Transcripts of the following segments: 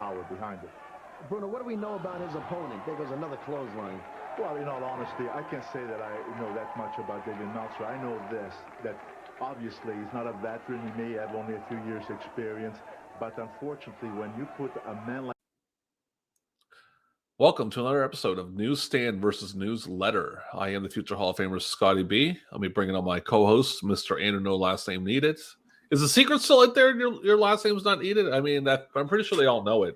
power behind it. Bruno, what do we know about his opponent? There goes another clothesline. Well, in all honesty, I can't say that I know that much about David Meltzer. I know this, that obviously he's not a veteran. He may have only a few years experience, but unfortunately, when you put a man like... Welcome to another episode of Newsstand versus Newsletter. I am the future Hall of Famer, Scotty B. I'll be bringing on my co-host, Mr. Andrew No Last Name Needed. Is the secret still out there? Your last name's not needed? I mean, I'm pretty sure they all know it.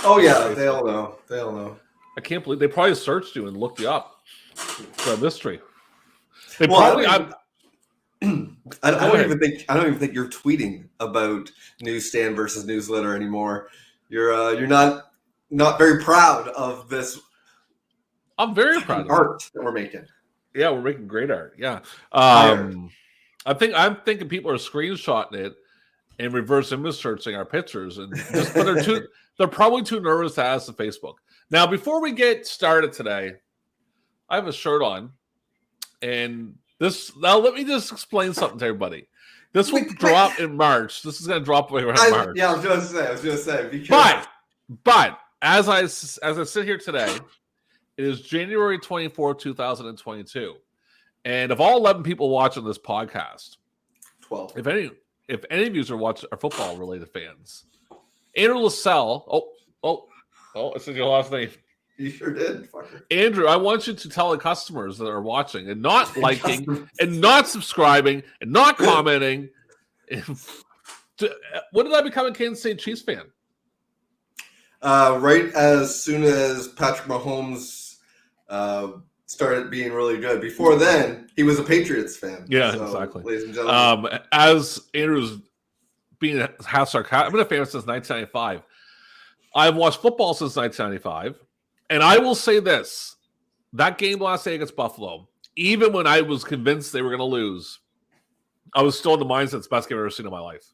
Oh, yeah, they all know. They all know. I can't believe they probably searched you and looked you up. It's a mystery. They well, probably. I don't even think you're tweeting about Newsstand versus Newsletter anymore. You're not very proud of this. I'm very proud of art that we're making. Yeah, we're making great art. Yeah. I'm thinking people are screenshotting it and reverse image searching our pictures, and just, but they're probably too nervous to ask the Facebook. Now, before we get started today, I have a shirt on, and now let me just explain something to everybody. This will drop in March. This is going to drop around March. Yeah, I was going to say. Because... But as I sit here today, it is January 24th, 2022. And of all 11 people watching this podcast, 12. If any of you are football related fans, Andrew LaSalle. I said your last name. You sure did, fucker. Andrew, I want you to tell the customers that are watching and not liking and not subscribing and not commenting. When did I become a Kansas City Chiefs fan? Right as soon as Patrick Mahomes started being really good. Before then, he was a Patriots fan. Yeah, so, exactly. Ladies and gentlemen. As Andrew's being half sarcastic, I've been a fan since 1995. I've watched football since 1995. And I will say this. That game last night against Buffalo, even when I was convinced they were going to lose, I was still in the mindset it's the best game I've ever seen in my life.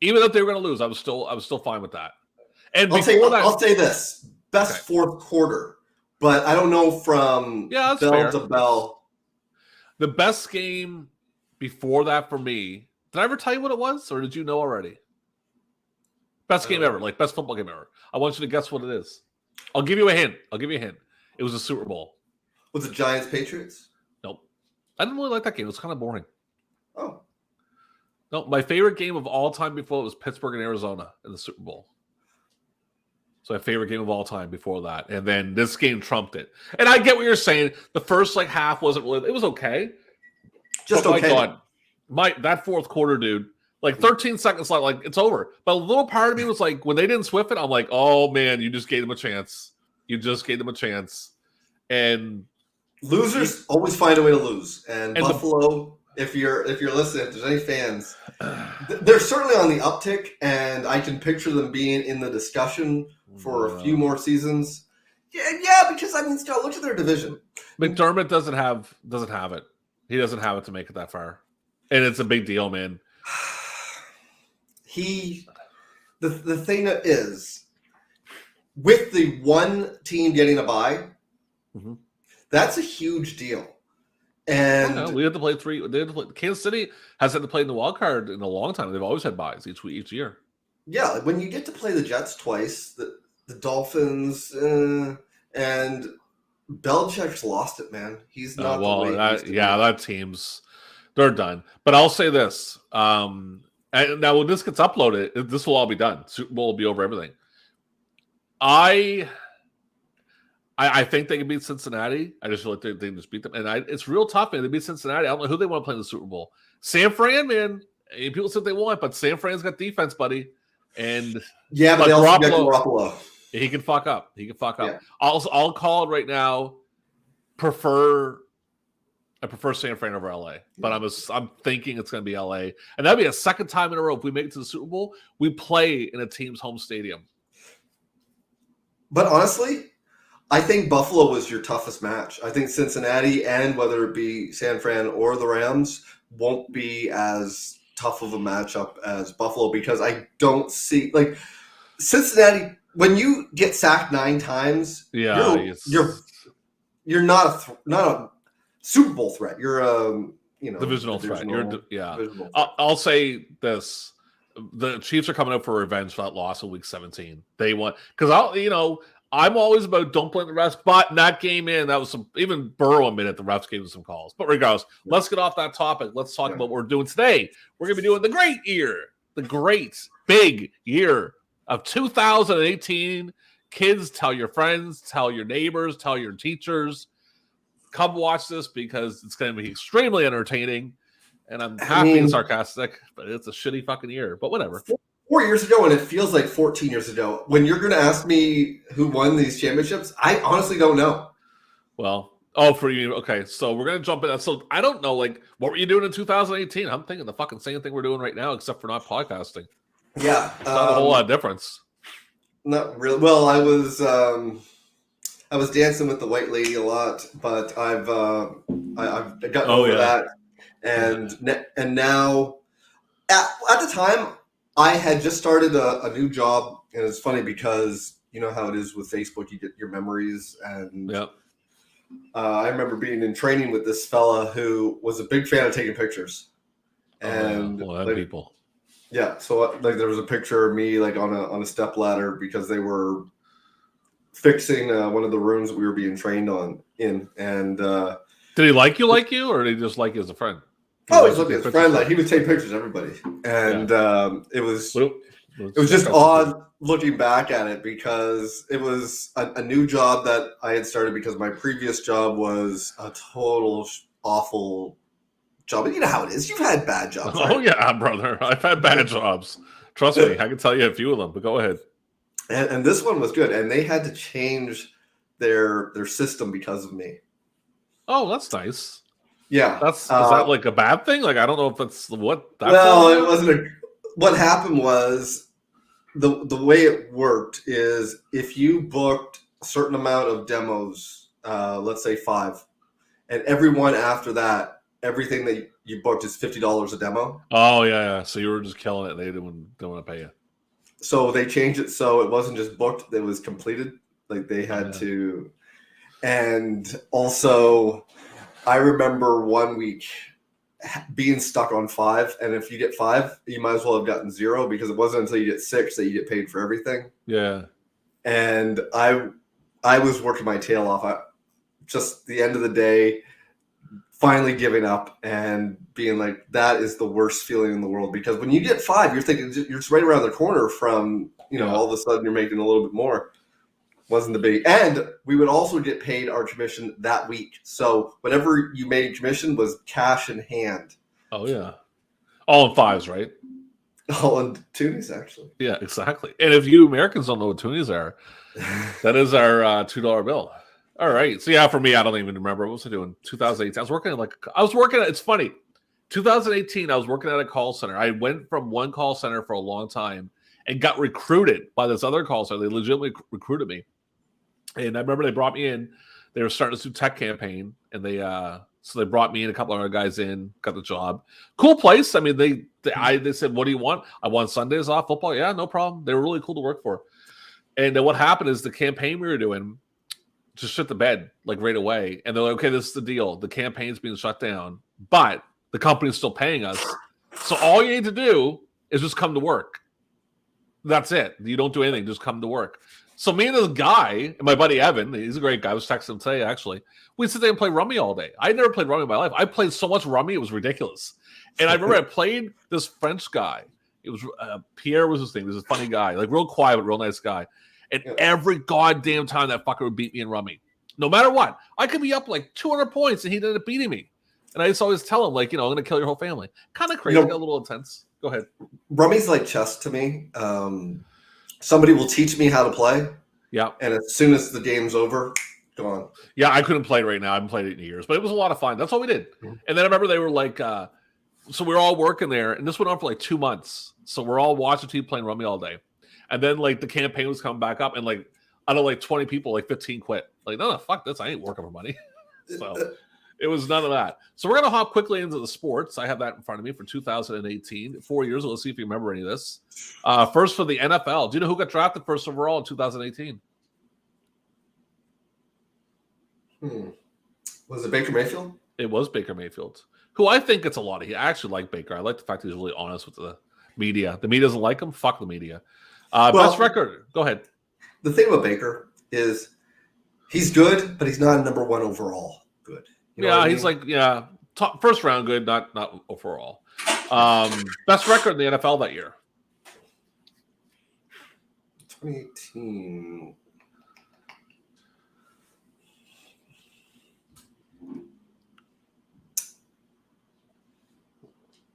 Even if they were going to lose, I was still fine with that. And I'll say this. Best fourth quarter. But I don't know from bell to bell. The best game before that for me, did I ever tell you what it was? Or did you know already? Best game ever, like best football game ever. I want you to guess what it is. I'll give you a hint. It was a Super Bowl. Was it Giants-Patriots? Nope. I didn't really like that game. It was kind of boring. Oh. No, my favorite game of all time before it was Pittsburgh and Arizona in the Super Bowl. So my favorite game of all time before that. And then this game trumped it. And I get what you're saying. The first half wasn't really, it was okay. Just okay. My God, that fourth quarter, dude, 13 seconds left, it's over. But a little part of me was like, when they didn't swift it, I'm like, oh man, you just gave them a chance. And losers always find a way to lose. And Buffalo, if you're listening, if there's any fans, they're certainly on the uptick, and I can picture them being in the discussion for a few more seasons. Yeah, because Scott, look at their division. McDermott doesn't have it. He doesn't have it to make it that far, and it's a big deal, man. The thing is, with the one team getting a bye, that's a huge deal. And we had to play Kansas City has had to play in the wild card in a long time. They've always had byes each year. Yeah, when you get to play the Jets twice, the Dolphins, and Belichick's lost it, man. He's not that team's they're done. But I'll say this. And now when this gets uploaded, this will all be done. Super Bowl will be over everything. I think they can beat Cincinnati. I just feel like they can just beat them. And it's real tough, man. They beat Cincinnati. I don't know who they want to play in the Super Bowl. San Fran, man. People say they want, but San Fran's got defense, buddy. And yeah, but they also get Garoppolo. He can fuck up. Yeah. I'll call it right now. I prefer San Fran over LA, but I'm thinking it's going to be LA, and that'd be a second time in a row if we make it to the Super Bowl. We play in a team's home stadium. But honestly, I think Buffalo was your toughest match. I think Cincinnati, and whether it be San Fran or the Rams, won't be as tough of a matchup as Buffalo, because I don't see Cincinnati. When you get sacked 9 times, you're not a Super Bowl threat. You're a divisional threat. Divisional. I'll say this: the Chiefs are coming up for revenge for that loss in Week 17. They want because I'm always about don't blame the refs, but in that game that was even Burrow admitted the refs gave him some calls. But regardless, let's get off that topic. Let's talk about what we're doing today. We're going to be doing the great big year of 2018. Kids, tell your friends, tell your neighbors, tell your teachers. Come watch this because it's going to be extremely entertaining. And I'm happy and sarcastic, but it's a shitty fucking year. But whatever. 4 years ago, and it feels like 14 years ago. When you're going to ask me who won these championships, I honestly don't know. Well, for you, okay. So we're going to jump in. So I don't know, what were you doing in 2018? I'm thinking the fucking same thing we're doing right now, except for not podcasting. Yeah. It's not a whole lot of difference. Not really. Well, I was dancing with the white lady a lot, but I've gotten over that. And now, at the time, I had just started a new job, and it's funny because you know how it is with Facebook. You get your memories, and I remember being in training with this fella who was a big fan of taking pictures. And people. Yeah, so there was a picture of me on a step ladder because they were fixing one of the rooms that we were being trained in. And did he like you, or did he just like you as a friend? He was looking at his friend. He would take pictures of everybody, and it was just odd looking back at it because it was a new job that I had started because my previous job was a total awful job. And you know how it is. You've had bad jobs. Right? Oh yeah, brother. I've had bad jobs. Trust me, I can tell you a few of them. But go ahead. And this one was good, and they had to change their system because of me. Oh, that's nice. Yeah, is that like a bad thing? I don't know if that's what. It wasn't. What happened was the way it worked is if you booked a certain amount of demos, let's say 5, and everyone after that, everything that you booked is $50 a demo. Oh yeah. So you were just killing it. They didn't want to pay you. So they changed it so it wasn't just booked; it was completed. They had to, and also. I remember one week being stuck on 5, and if you get 5, you might as well have gotten 0 because it wasn't until you get 6 that you get paid for everything. Yeah. And I was working my tail off. Just the end of the day, finally giving up and being like, that is the worst feeling in the world because when you get 5, you're thinking you're just right around the corner from, all of a sudden you're making a little bit more. Wasn't the big, and we would also get paid our commission that week. So whatever you made in commission was cash in hand. Oh yeah, all in 5s, right? All in toonies, actually. Yeah, exactly. And if you Americans don't know what toonies are, that is our $2 bill. All right. So yeah, for me, I don't even remember what was I doing. 2018. I was working. It's funny. 2018. I was working at a call center. I went from one call center for a long time and got recruited by this other call center. They legitimately recruited me. And I remember they brought me in. They were starting this new tech campaign, and they brought me and a couple of other guys in, got the job. Cool place. I mean, they said, "What do you want?" I want Sundays off, football. Yeah, no problem. They were really cool to work for. And then what happened is the campaign we were doing just shut the bed right away. And they're like, "Okay, this is the deal. The campaign's being shut down, but the company's still paying us. So all you need to do is just come to work. That's it. You don't do anything. Just come to work." So me and this guy, and my buddy Evan, he's a great guy. I was texting him today, actually. We sit there and play rummy all day. I never played rummy in my life. I played so much rummy, it was ridiculous. And I remember I played this French guy. It was Pierre was his name. He was a funny guy, real quiet, but real nice guy. And every goddamn time that fucker would beat me in rummy. No matter what. I could be up 200 points, and he'd end up beating me. And I just always tell him, I'm going to kill your whole family. Kind of crazy, got a little intense. Go ahead. Rummy's like chess to me. Somebody will teach me how to play. Yeah. And as soon as the game's over, gone. Yeah, I couldn't play right now. I haven't played it in years, but it was a lot of fun. That's all we did. Mm-hmm. And then I remember they were so we were all working there, and this went on for 2 months. So we're all watching TV playing rummy all day. And then the campaign was coming back up, and out of 20 people, 15 quit. No, fuck this. I ain't working for money. So it was none of that. So we're going to hop quickly into the sports. I have that in front of me for 2018, 4 years ago. Let's see if you remember any of this. First for the NFL. Do you know who got drafted first overall in 2018? Was it Baker Mayfield? It was Baker Mayfield, who I think gets a lot of heat. I actually like Baker. I like the fact he's really honest with the Media. The media doesn't like him. Fuck the media. Well, Best record. Go ahead. The thing about Baker is he's good, but he's not a number 1 overall good. You know Yeah, what I he's mean? like, yeah, top, first round good, not overall. Best record in the NFL that year. 2018.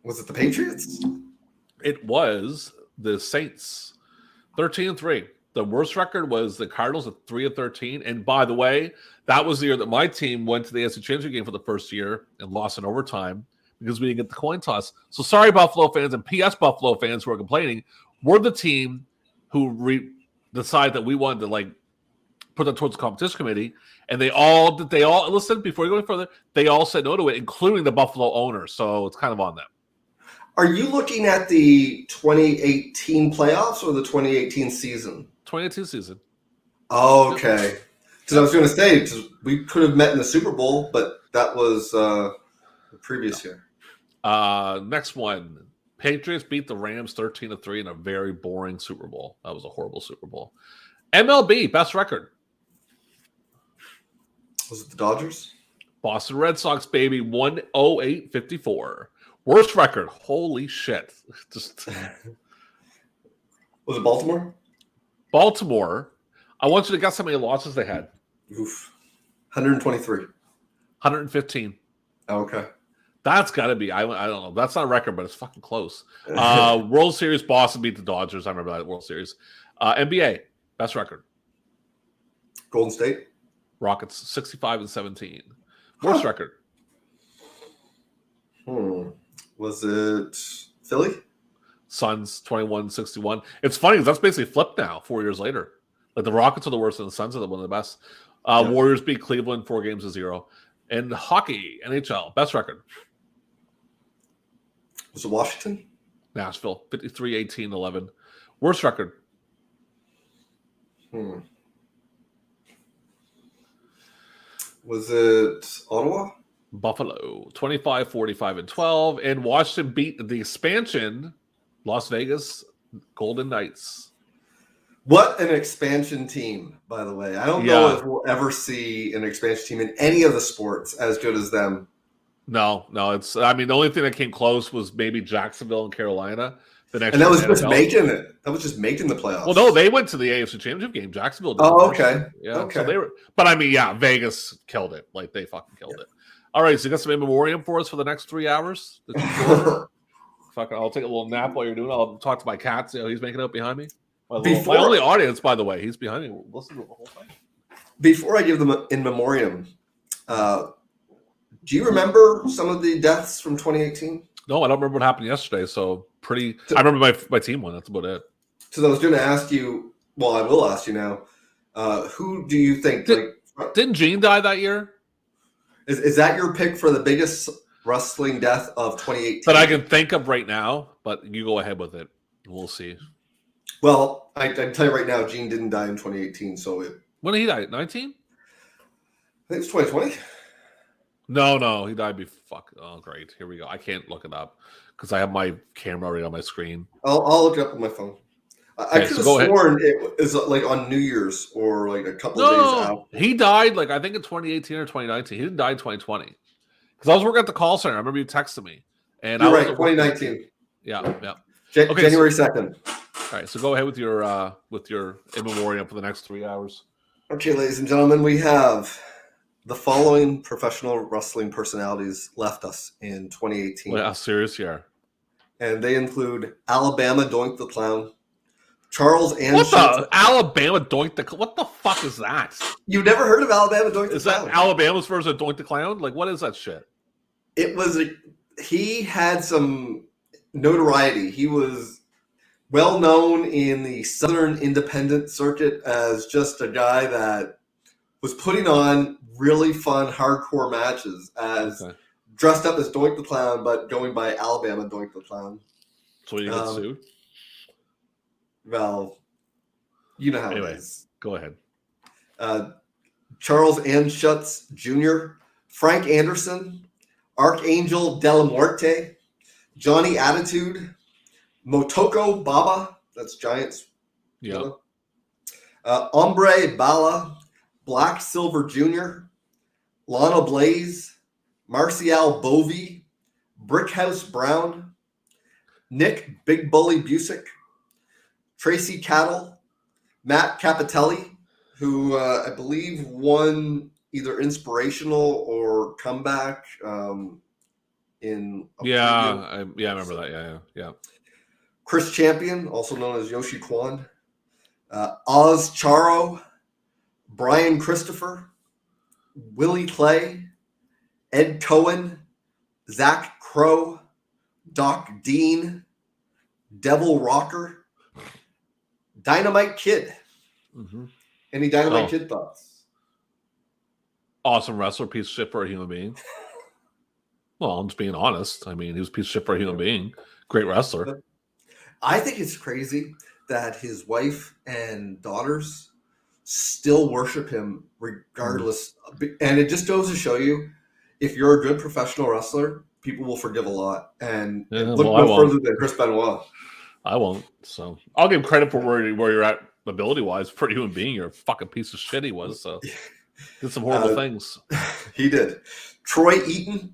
Was it the Patriots? It was the Saints, 13-3. The worst record was the Cardinals at 3-13. And by the way, that was the year that my team went to the AFC Championship game for the first year and lost in overtime because we didn't get the coin toss. So sorry, Buffalo fans, and P.S. Buffalo fans who are complaining. We're the team who decided that we wanted to like put that towards the competition committee, and they all listen. Before you go any further, they all said no to it, including the Buffalo owner. So it's kind of on them. Are you looking at the 2018 playoffs or the 2018 season? 2018 season. Okay. Because I was going to say, 'cause we could have met in the Super Bowl, but that was the previous year. Next one. Patriots beat the Rams 13-3 in a very boring Super Bowl. That was a horrible Super Bowl. MLB, best record. Was it the Dodgers? Boston Red Sox, baby, 108-54. Worst record. Holy shit. Just Was it Baltimore? Baltimore. I want you to guess how many losses they had. Oof. 123. 115. Oh, okay. That's got to be. I don't know. That's not a record, but it's fucking close. World Series, Boston beat the Dodgers. I remember that World Series. NBA, best record. Golden State? Rockets, 65-17. Worst record. Was it Philly? Suns, 21-61. It's funny because that's basically flipped now, 4 years later. Like the Rockets are the worst and the Suns are one of the best. Yeah. Warriors beat Cleveland 4-0. And hockey, NHL, best record. Was it Washington? Nashville, 53-18-11. Worst record. Was it Ottawa? Buffalo, 25-45-12. And Washington beat the expansion, Las Vegas Golden Knights. What an expansion team, by the way. I don't know if we'll ever see an expansion team in any of the sports as good as them. No. It's. I mean, the only thing that came close was maybe Jacksonville and Carolina. And that was just making it. That was just making the playoffs. Well, no, they went to the AFC Championship game. Jacksonville did. Oh, okay. Yeah. Okay. So they were, but I mean, yeah, Vegas killed it. Like they fucking killed it. All right, so you got some in memoriam for us for the next 3 hours? Fuck, I'll take a little nap while you're doing it. I'll talk to my cat. See how he's making out behind me. My only audience, by the way, he's behind me. Listen to the whole thing. Before I give them in memoriam, do you remember some of the deaths from 2018? No, I don't remember what happened yesterday. So I remember my team won. That's about it. So I was going to ask you. Well, I will ask you now. Who do you think? Didn't Gene die that year? Is that your pick for the biggest wrestling death of 2018? That I can think of right now, but you go ahead with it. We'll see. Well, I can tell you right now, Gene didn't die in 2018. So when did he die? 19? I think it's 2020. No, he died before. Fuck. Oh, great. Here we go. I can't look it up because I have my camera right on my screen. I'll look it up on my phone. I could have sworn it was like on New Year's or like a couple of days out. He died like I think in 2018 or 2019. He didn't die in 2020 because I was working at the call center. I remember you texted me, and you're right. 2019. Yeah. January 2nd. All right, so go ahead with your in memoriam for the next 3 hours. Okay, ladies and gentlemen, we have the following professional wrestling personalities left us in 2018. Well, how serious you are. And they include Alabama Doink the Clown, Charles and Alabama Doink the Clown? What the fuck is that? You've never heard of Alabama Doink the Clown? Is that Alabama's version of Doink the Clown? Like, what is that shit? He had some notoriety. He was well known in the Southern independent circuit as just a guy that was putting on really fun hardcore matches dressed up as Doink the Clown, but going by Alabama Doink the Clown. So you get sued? Well, you know how it is. Go ahead. Charles Anschutz Jr., Frank Anderson, Archangel Della Muerte, Johnny Attitude, Motoko Baba, that's Giants. Yeah. Hombre Bala, Black Silver Jr., Lana Blaze, Marcial Bovey, Brickhouse Brown, Nick Big Bully Busick, Tracy Cattle, Matt Capitelli, who I believe won either inspirational or comeback in I remember that. Yeah. Chris Champion, also known as Yoshi Kwan, Oz Charo, Brian Christopher, Willie Clay, Ed Cohen, Zach Crow, Doc Dean, Devil Rocker, Dynamite Kid. Mm-hmm. Any Dynamite Kid thoughts? Awesome wrestler, piece of shit for a human being. Well, I'm just being honest. I mean, he was a piece of shit for a human being. Great wrestler. I think it's crazy that his wife and daughters still worship him regardless. And it just goes to show you, if you're a good professional wrestler, people will forgive a lot. And look no further than Chris Benoit. I won't. So I'll give him credit for where you're at ability-wise. For a human being, you're a fucking piece of shit he was. So did some horrible things. He did. Troy Eaton,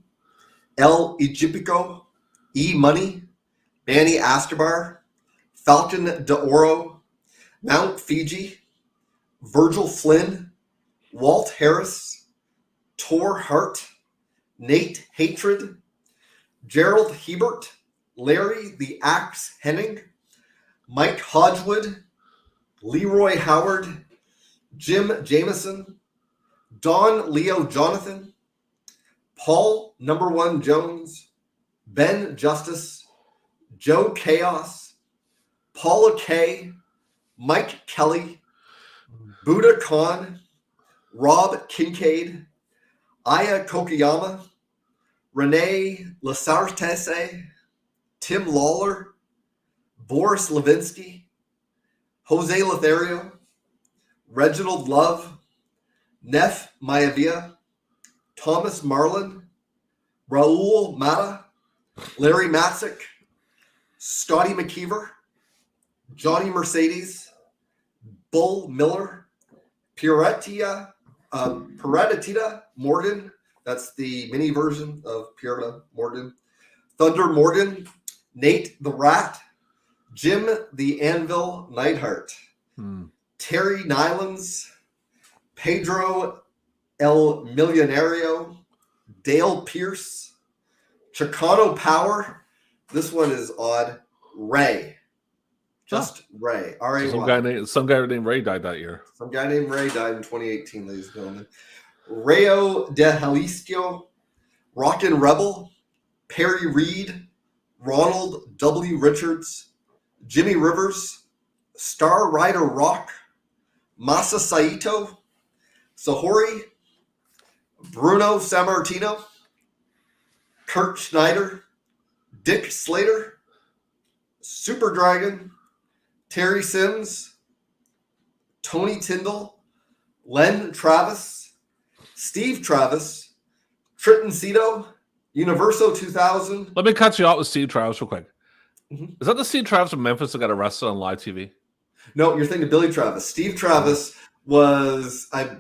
El Egipico, E Money, Manny Ascobar, Falcon de Oro, Mount Fiji, Virgil Flynn, Walt Harris, Tor Hart, Nate Hatred, Gerald Hebert, Larry the Axe Henning, Mike Hodgwood, Leroy Howard, Jim Jameson, Don Leo Jonathan, Paul Number One Jones, Ben Justice, Joe Chaos, Paula Kay, Mike Kelly, Buddha Khan, Rob Kincaid, Aya Kokiyama, Renee Lasartese, Tim Lawler, Boris Levinsky, Jose Lothario, Reginald Love, Neff Maivia, Thomas Marlin, Raul Mata, Larry Matzik, Scotty McKeever, Johnny Mercedes, Bull Miller, Pierretita Morgan, that's the mini version of Pierretta Morgan, Thunder Morgan, Nate the Rat, Jim the Anvil Neidhart, Terry Nylans, Pedro El Millonario, Dale Pierce, Chicano Power. This one is odd. Ray. Just Ray. R-A-Y. Some guy named Ray died that year. Some guy named Ray died in 2018, ladies and gentlemen. Rayo de Jalisco, Rockin' Rebel, Perry Reed, Ronald W. Richards, Jimmy Rivers, Star Rider Rock, Masa Saito, Sahori, Bruno Sammartino, Kurt Schneider, Dick Slater, Super Dragon, Terry Sims, Tony Tyndall, Len Travis, Steve Travis, Triton Cito, Universo 2000. Let me cut you out with Steve Travis real quick. Mm-hmm. Is that the Steve Travis from Memphis that got arrested on live TV? No, you're thinking Billy Travis. Steve Travis was, I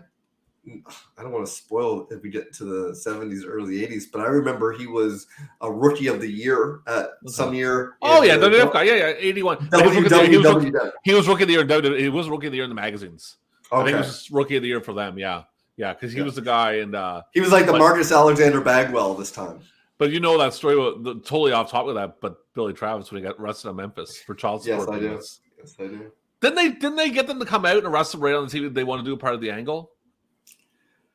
don't want to spoil if we get to the 70s, early 80s, but I remember he was a rookie of the year at some year. Oh, yeah, WWF guy. Yeah, 81. He was rookie of the year. He was rookie of the year in the magazines. Okay. I think he was rookie of the year for them, yeah. Yeah, because he was the guy. And he was like the Marcus Alexander Bagwell this time. But you know that story, totally off topic of that, but Billy Travis, when he got arrested in Memphis for child support. Yes, I do. Didn't they get them to come out and arrest him right on the TV? They want to do a part of the angle?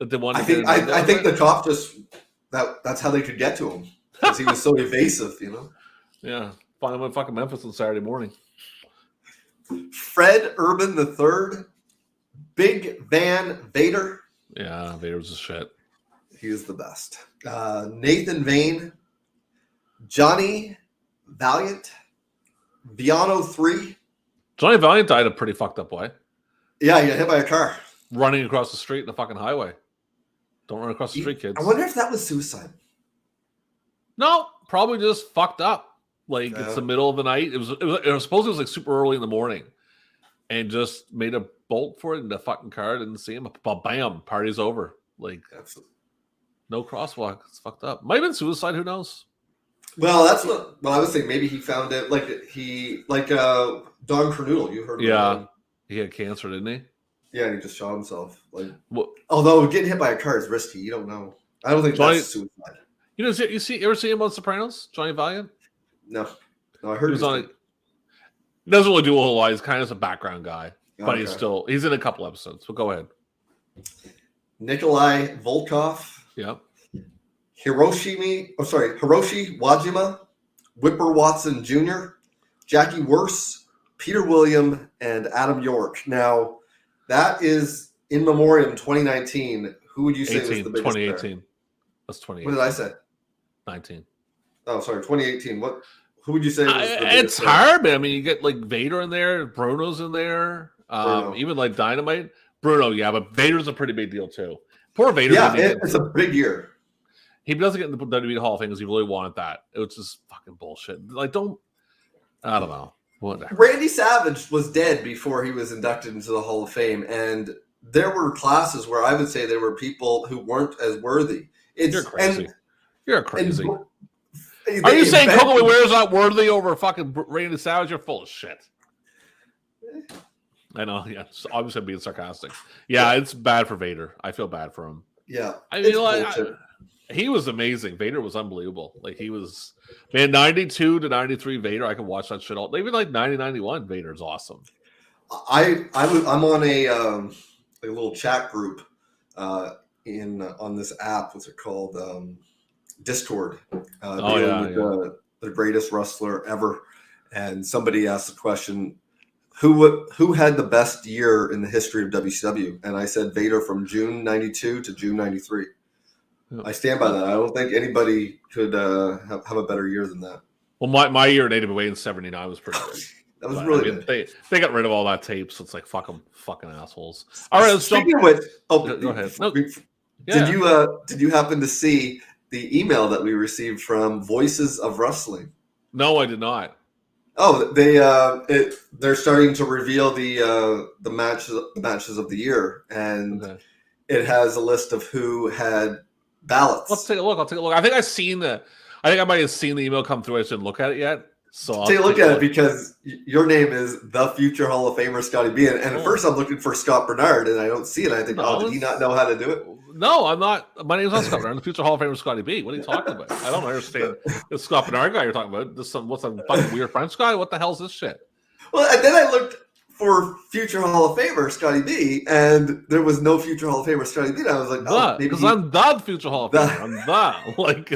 That they wanted I think the cop just that's how they could get to him, because he was so evasive, you know. Yeah, find him in fucking Memphis on Saturday morning. Fred Urban III, Big Van Vader. Yeah, Vader was a shit. He was the best. Nathan Vane, Johnny Valiant, Viano 3. Johnny Valiant died a pretty fucked up way. Yeah, he got hit by a car. Running across the street in the fucking highway. Don't run across the street, kids. I wonder if that was suicide. No, probably just fucked up. Like it's the middle of the night. It was supposed to be like super early in the morning, and just made a bolt for it in the fucking car. Didn't see him. But bam, party's over. Like no crosswalk. It's fucked up. Might have been suicide. Who knows? Well, that's what. Well, I would say maybe he found it like Don Cornoodle. You heard? Yeah, he had cancer, didn't he? Yeah, and he just shot himself. Like, although getting hit by a car is risky. You don't know. I don't think that's suicide. You know, you ever see him on Sopranos? Johnny Valiant? No, I heard he was on it. He doesn't really do a whole lot. He's kind of a background guy, but he's in a couple episodes. But go ahead. Nikolai Volkov. Yeah. Hiroshi Wajima, Whipper Watson Jr., Jackie Worse, Peter William, and Adam York. Now, that is in memoriam 2019. Who would you say was the biggest 2018. player? That's 2018. What did I say? 19. Oh, sorry, 2018. Who would you say was the biggest It's player? hard, man. I mean, you get like Vader in there, Bruno's in there, even like Dynamite. Bruno, yeah, but Vader's a pretty big deal too. Poor Vader. Yeah, it's a big year. He doesn't get in the WWE Hall of Fame because he really wanted that. It was just fucking bullshit. Like, I don't know. Whatever. Randy Savage was dead before he was inducted into the Hall of Fame, and there were classes where I would say there were people who weren't as worthy. You're crazy. You're crazy. Are you saying Coco Ware's not worthy over fucking Randy Savage? You're full of shit. I know. Yeah, obviously I'm being sarcastic. Yeah, it's bad for Vader. I feel bad for him. Yeah, I mean, he was amazing. Vader was unbelievable. Like he was, man. 92 to 93 Vader. I can watch that shit all. Even like 90, 91 Vader's awesome. I'm on a little chat group on this app. What's it called? Discord. The greatest wrestler ever. And somebody asked the question, who had the best year in the history of WCW? And I said Vader from June 92 to June 93. Yeah. I stand by that. I don't think anybody could have a better year than that. Well, my year in AWA in 79 was pretty good. That was really good. They got rid of all that tape, so it's like, fuck them, fucking assholes. All right, let's Speaking of which, go ahead. No. Did you happen to see the email that we received from Voices of Wrestling? No, I did not. Oh, they're starting to reveal the matches of the year, and it has a list of who had ballots. Let's take a look. I'll take a look. I think I might have seen the email come through. I just didn't look at it yet. So take a look at it because your name is the future Hall of Famer Scotty B. And at first I'm looking for Scott Bernard and I don't see it. I think, did he not know how to do it? No, I'm not. My name's not Scott Bernard. I'm the future Hall of Famer Scotty B. What are you talking about? I don't understand this Scott Bernard guy you're talking about. What's some fucking weird French guy? What the hell's this shit? Well, and then I looked for future Hall of Famer Scotty B, and there was no future Hall of Famer Scotty B. And I was like, because I'm the future Hall of Famer. I'm the like.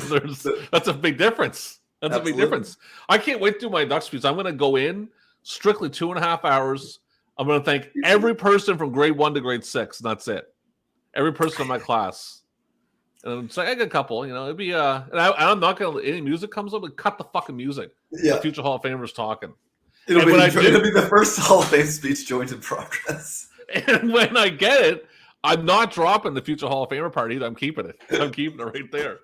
That's a big difference. That's a big difference. I can't wait to do my induction speech. I'm going to go in strictly 2.5 hours. I'm going to thank every person from grade 1 to grade 6. And that's it. Every person in my class. And I'm saying, I got a couple. It'd be and I'm not going to. Any music comes up, and cut the fucking music. Yeah. The future Hall of Famers talking. It'll be the first Hall of Fame speech joined in progress. And when I get it, I'm not dropping the future Hall of Famer part either. I'm keeping it. I'm keeping it right there.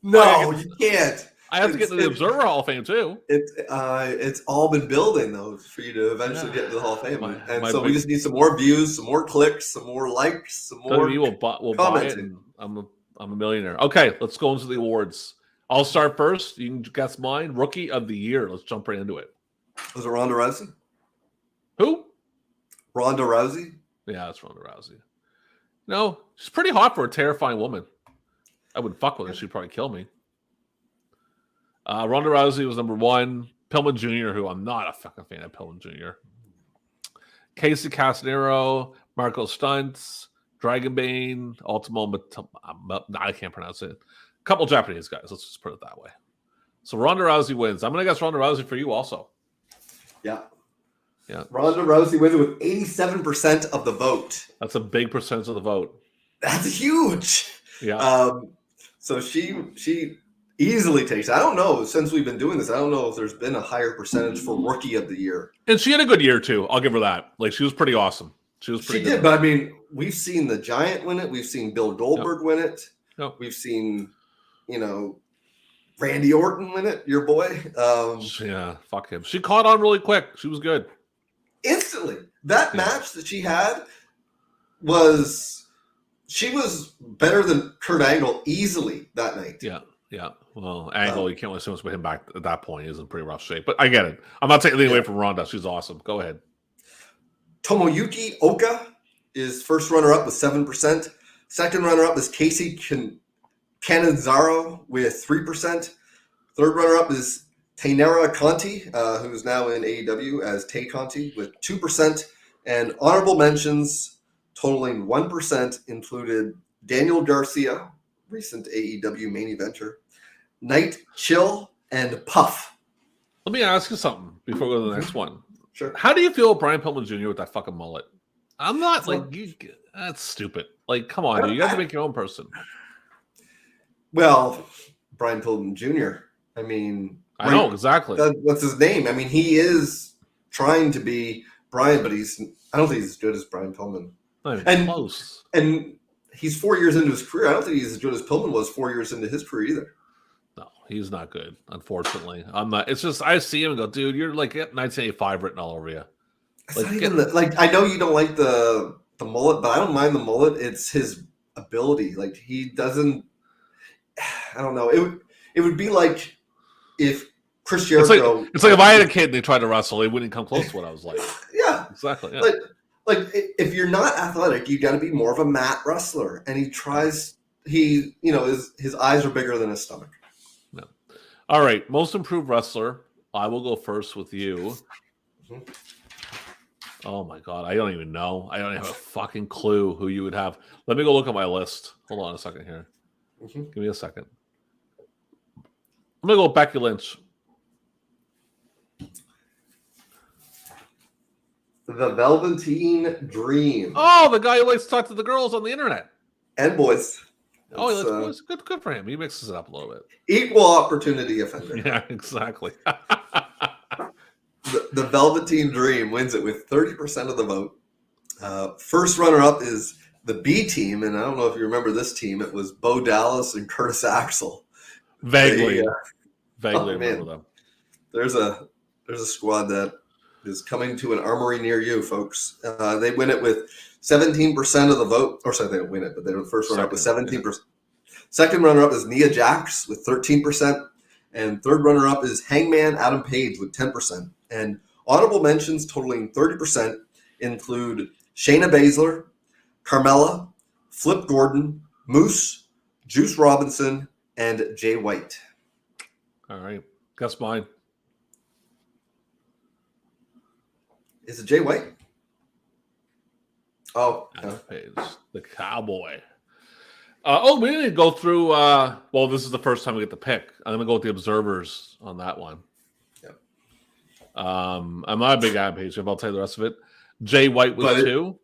No, you can't. I have to get to the Observer Hall of Fame too. It's all been building though for you to eventually get to the Hall of Fame, so we just need some more views, some more clicks, some more likes, some more. We'll buy it. And I'm a millionaire. Okay, let's go into the awards. I'll start first. You can guess mine. Rookie of the Year. Let's jump right into it. Was it Ronda Rousey? Who? Ronda Rousey. Yeah, it's Ronda Rousey. No, she's pretty hot for a terrifying woman. I would fuck with her. She'd probably kill me. Ronda Rousey was number 1. Pillman Jr., who I'm not a fucking fan of Pillman Jr. Casey Castanero, Marco Stuntz, Dragonbane, Ultimo. I can't pronounce it. A couple Japanese guys. Let's just put it that way. So Ronda Rousey wins. I'm going to guess Ronda Rousey for you also. Yeah. Ronda Rousey wins with 87% of the vote. That's a big percentage of the vote. That's huge. Yeah. So she easily takes. I don't know. Since we've been doing this, I don't know if there's been a higher percentage for Rookie of the Year. And she had a good year too. I'll give her that. Like she was pretty awesome. She did, but I mean, we've seen the Giant win it. We've seen Bill Goldberg win it. Yep. We've seen, Randy Orton win it, your boy. Yeah, fuck him. She caught on really quick. She was good. Instantly. That match that she had was better than Kurt Angle easily that night. Yeah. Well, Angle, you can't really say much about him back at that point. He's in pretty rough shape. But I get it. I'm not taking anything away from Ronda. She's awesome. Go ahead. Tomoyuki Oka is first runner-up with 7%. Second runner-up is Casey Cannizzaro with 3%. Third runner-up is Tainara Conti, who's now in AEW as Tay Conti with 2%. And honorable mentions totaling 1% included Daniel Garcia, recent AEW main eventer, Night Chill, and Puff. Let me ask you something before we go to the next one. Sure. How do you feel with Brian Pillman Jr. with that fucking mullet? I'm not that's stupid. Like, come on, dude. You got to make your own person. Well, Brian Pillman Jr. I mean, I know exactly. What's his name? I mean, he is trying to be Brian, but I don't think he's as good as Brian Pillman. Not even close. And he's 4 years into his career. I don't think he's as good as Pillman was 4 years into his career either. No, he's not good, unfortunately. I'm not. It's just I see him and go, dude, you're like 1985 written all over you. It's not even I know you don't like the mullet, but I don't mind the mullet. It's his ability. Like, he doesn't. I don't know. It would be like if Chris Jericho. It's like if I had a kid and they tried to wrestle, they wouldn't come close to what I was like. Yeah, exactly. Yeah. Like if you're not athletic, you got to be more of a mat wrestler. And he tries. His eyes are bigger than his stomach. No. All right, most improved wrestler. I will go first with you. Mm-hmm. Oh my god, I don't even know. I don't have a fucking clue who you would have. Let me go look at my list. Hold on a second here. Mm-hmm. Give me a second. I'm gonna go with Becky Lynch. The Velveteen Dream. Oh, the guy who likes to talk to the girls on the internet and boys. Oh, he likes boys. Good for him. He mixes it up a little bit. Equal opportunity offender. Yeah, exactly. The Velveteen Dream wins it with 30% of the vote. First runner-up is the B team, and I don't know if you remember this team. It was Bo Dallas and Curtis Axel. Vaguely remember them. There's a squad that is coming to an armory near you, folks. They win it with 17% of the vote. Or sorry, they didn't win it, but they were the first runner-up with 17%. Yeah. Second runner-up is Nia Jax with 13%. And third runner-up is Hangman Adam Page with 10%. And honorable mentions totaling 30% include Shayna Baszler, Carmella, Flip Gordon, Moose, Juice Robinson, and Jay White. All right. Guess mine. Is it Jay White? Oh. Adam Page, the cowboy. We need to go through. Well, this is the first time we get to pick. I'm going to go with the observers on that one. Yep. I'm not a big Adam Page fan, but I'll tell you the rest of it. Jay White was 2.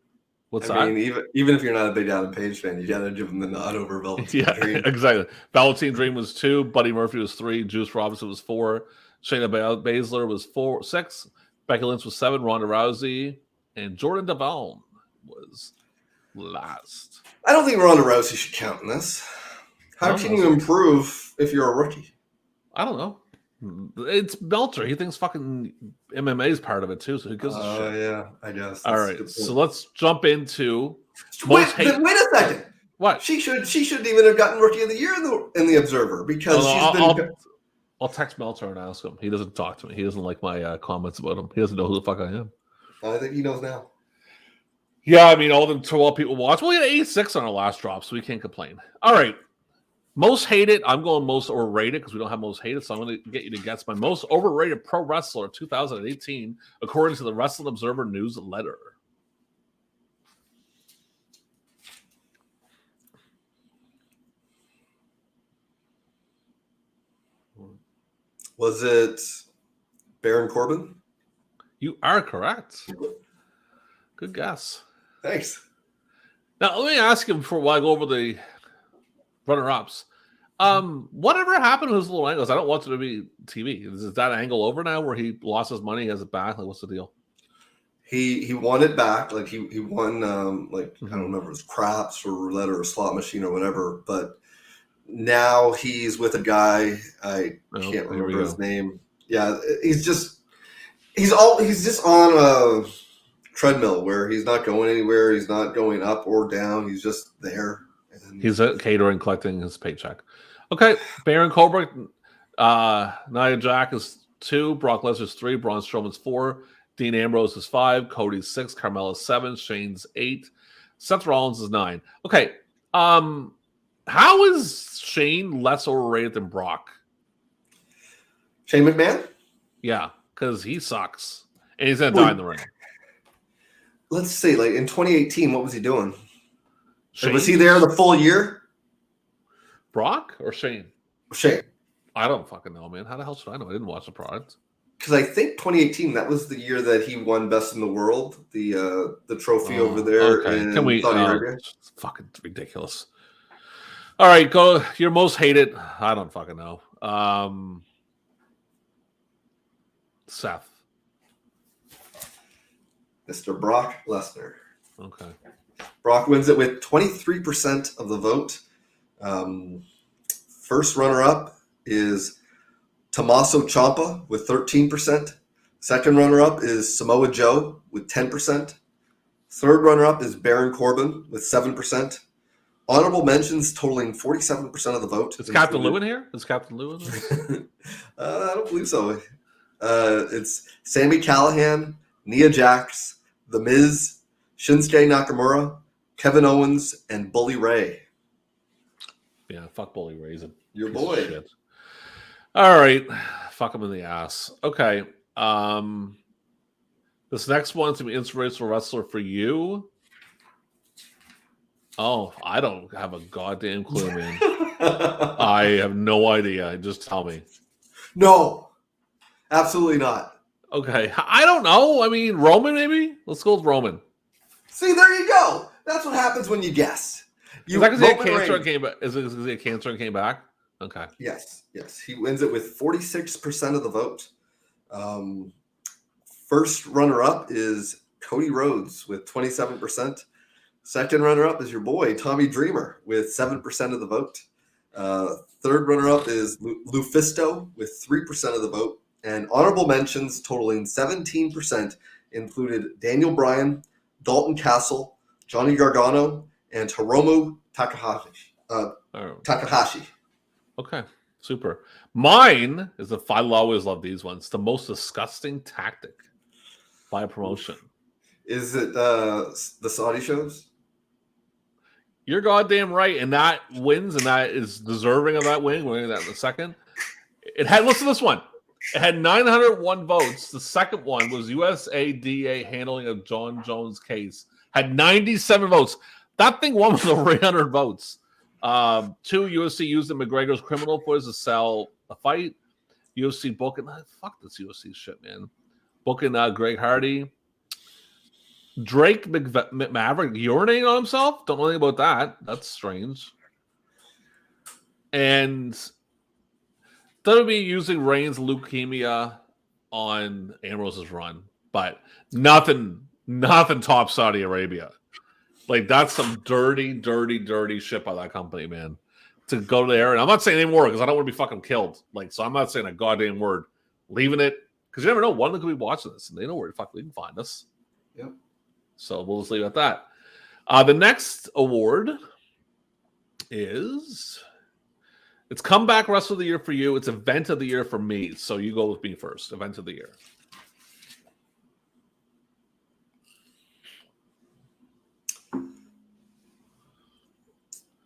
What's that? I mean, even if you're not a big Adam Page fan, you got to give him the nod over Velveteen Dream. Yeah, exactly. Velveteen Dream was 2. Buddy Murphy was 3. Juice Robinson was 4. Shayna Baszler was 6. Becky Lynch was 7. Ronda Rousey and Jordan Devon was last. I don't think Ronda Rousey should count in this. How can you improve if you're a rookie? I don't know. It's Meltzer. He thinks fucking MMA is part of it too, so he gives a shit. Oh, yeah, I guess. All right, so let's jump into wait a second. What? She shouldn't even have gotten Rookie of the Year in the Observer because I'll text Meltzer and ask him. He doesn't talk to me. He doesn't like my comments about him. He doesn't know who the fuck I am. I think he knows now. Yeah, I mean, all the 12 people watch. Well, we had 86 on our last drop, so we can't complain. All right. Most hated. I'm going most overrated because we don't have most hated, so I'm going to get you to guess my most overrated pro wrestler of 2018, according to the Wrestling Observer newsletter. Was it Baron Corbin? You are correct. Good guess. Thanks. Now, let me ask you before I go over the runner-ups. Whatever happened to his little angles? I don't want it to be TV. Is that angle over now where he lost his money, he has it back? Like, what's the deal? He won it back. Like, he won, I don't remember, it was craps or roulette or a slot machine or whatever. But now he's with a guy. I can't remember his name. Yeah, he's just on a treadmill where he's not going anywhere. He's not going up or down. He's just there. And he's at catering, collecting his paycheck. Okay, Baron Corbin, Nia Jax is 2, Brock Lesnar's 3, Braun Strowman's 4, Dean Ambrose is 5, Cody's 6, Carmella's 7, Shane's 8, Seth Rollins is 9. Okay, how is Shane less overrated than Brock? Shane McMahon? Yeah, because he sucks. And he's going to die in the ring. Let's see, like in 2018, what was he doing? Shane? Was he there the full year? Brock or Shane? Shane. I don't fucking know, man. How the hell should I know? I didn't watch the product. Because I think 2018, that was the year that he won Best in the World, the trophy over there in Saudi Arabia. It's fucking ridiculous. All right, go. Your most hated. I don't fucking know. Seth. Mr. Brock Lesnar. Okay. Brock wins it with 23% of the vote. First runner-up is Tommaso Ciampa with 13%. Second runner-up is Samoa Joe with 10%. Third runner-up is Baron Corbin with 7%. Honorable mentions totaling 47% of the vote. Is Captain Lou in here? Is Captain Lou in here? I don't believe so. It's Sami Callihan, Nia Jax, The Miz, Shinsuke Nakamura, Kevin Owens, and Bully Ray. Yeah, fuck Bully Ray. He's your boy. Shit. All right. Fuck him in the ass. Okay. This next one's to be inspirational wrestler for you. Oh, I don't have a goddamn clue, man. I have no idea. Just tell me. No, absolutely not. Okay. I don't know. I mean, Roman, maybe? Let's go with Roman. See, there you go. That's what happens when you guess. Is that because he had cancer and came back? Is it because he had cancer and came back? Okay. Yes. He wins it with 46% of the vote. First runner-up is Cody Rhodes with 27%. Second runner-up is your boy, Tommy Dreamer, with 7% of the vote. Third runner-up is Lufisto with 3% of the vote. And honorable mentions totaling 17% included Daniel Bryan, Dalton Castle, Johnny Gargano, and Hiromu Takahashi. Okay, super. Mine is the I always love these ones. The most disgusting tactic by a promotion. Is it the Saudi shows? You're goddamn right, and that wins, and that is deserving of that win. We'll get that in a second. It had listen to this one. It had 901 votes. The second one was USADA handling of John Jones' case. Had 97 votes. That thing won with over 800 votes. 2, UFC using McGregor's criminal footage to sell a fight. UFC booking. Fuck this UFC shit, man. Booking Greg Hardy. Drake Maverick urinating on himself. Don't know anything about that. That's strange. And WWE using Reigns' leukemia on Ambrose's run, but nothing tops Saudi Arabia. Like, that's some dirty shit by that company, man. To go there, and I'm not saying any more because I don't want to be fucking killed. Like, so I'm not saying a goddamn word. Leaving it because you never know. One of them could be watching this, and they know where the fuck they can find us. Yep. So we'll just leave it at that. The next award is it's Comeback Wrestler of the Year for you. It's Event of the Year for me. So you go with me first. Event of the Year.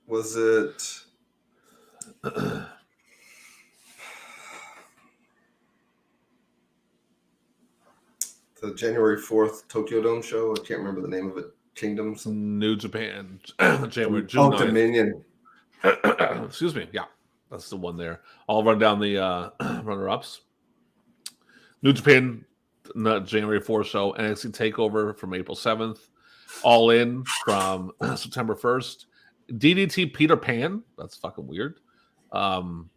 Was it the January 4th Tokyo Dome show? I can't remember the name of it. Kingdoms? New Japan. January, June oh, 9th. Dominion. Excuse me. Yeah, that's the one there. I'll run down the runner-ups. New Japan, January 4th show. NXT TakeOver from April 7th. All In from September 1st. DDT Peter Pan. That's fucking weird. October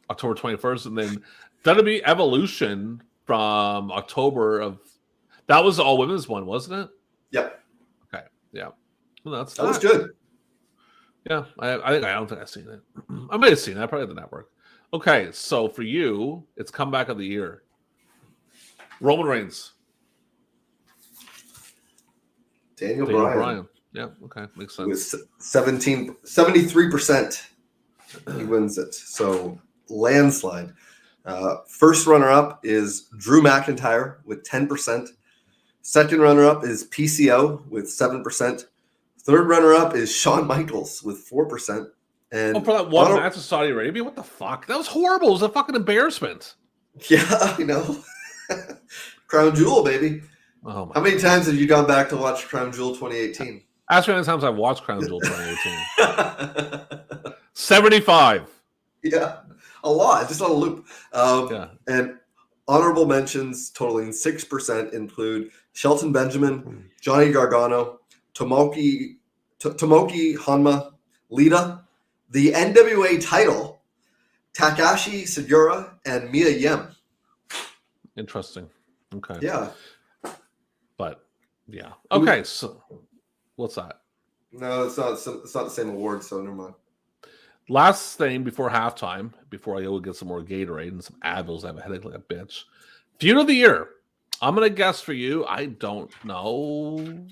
21st. And then WWE Evolution from October of... That was the all-women's one, wasn't it? Yep. Okay. Yeah. Well, that was good. Yeah. I don't think I've seen it. I may have seen that, probably at the network. Okay, so for you, it's comeback of the year. Roman Reigns. Daniel Bryan. Yeah, okay, makes sense. With 73%, he wins it. So landslide. First runner-up is Drew McIntyre with 10%. Second runner-up is PCO with 7%. Third runner-up is Shawn Michaels with 4%. And for that one match in Saudi Arabia, what the fuck? That was horrible. It was a fucking embarrassment. Yeah, I know. Crown Jewel, baby. Oh my How many times have you gone back to watch Crown Jewel 2018? Ask me how many times I've watched Crown Jewel 2018. 75. Yeah, a lot, just on a loop. Yeah. And honorable mentions totaling 6% include Shelton Benjamin, Johnny Gargano, Tomoki Hanma, Lita, the NWA title, Takashi Sugiura, and Mia Yim. Interesting. Okay. Yeah. But yeah. Okay. So what's that? No, it's not the same award, so never mind. Last thing before halftime, before I go get some more Gatorade and some Advils, I have a headache like a bitch. Feud of the year. I'm gonna guess for you. I don't know.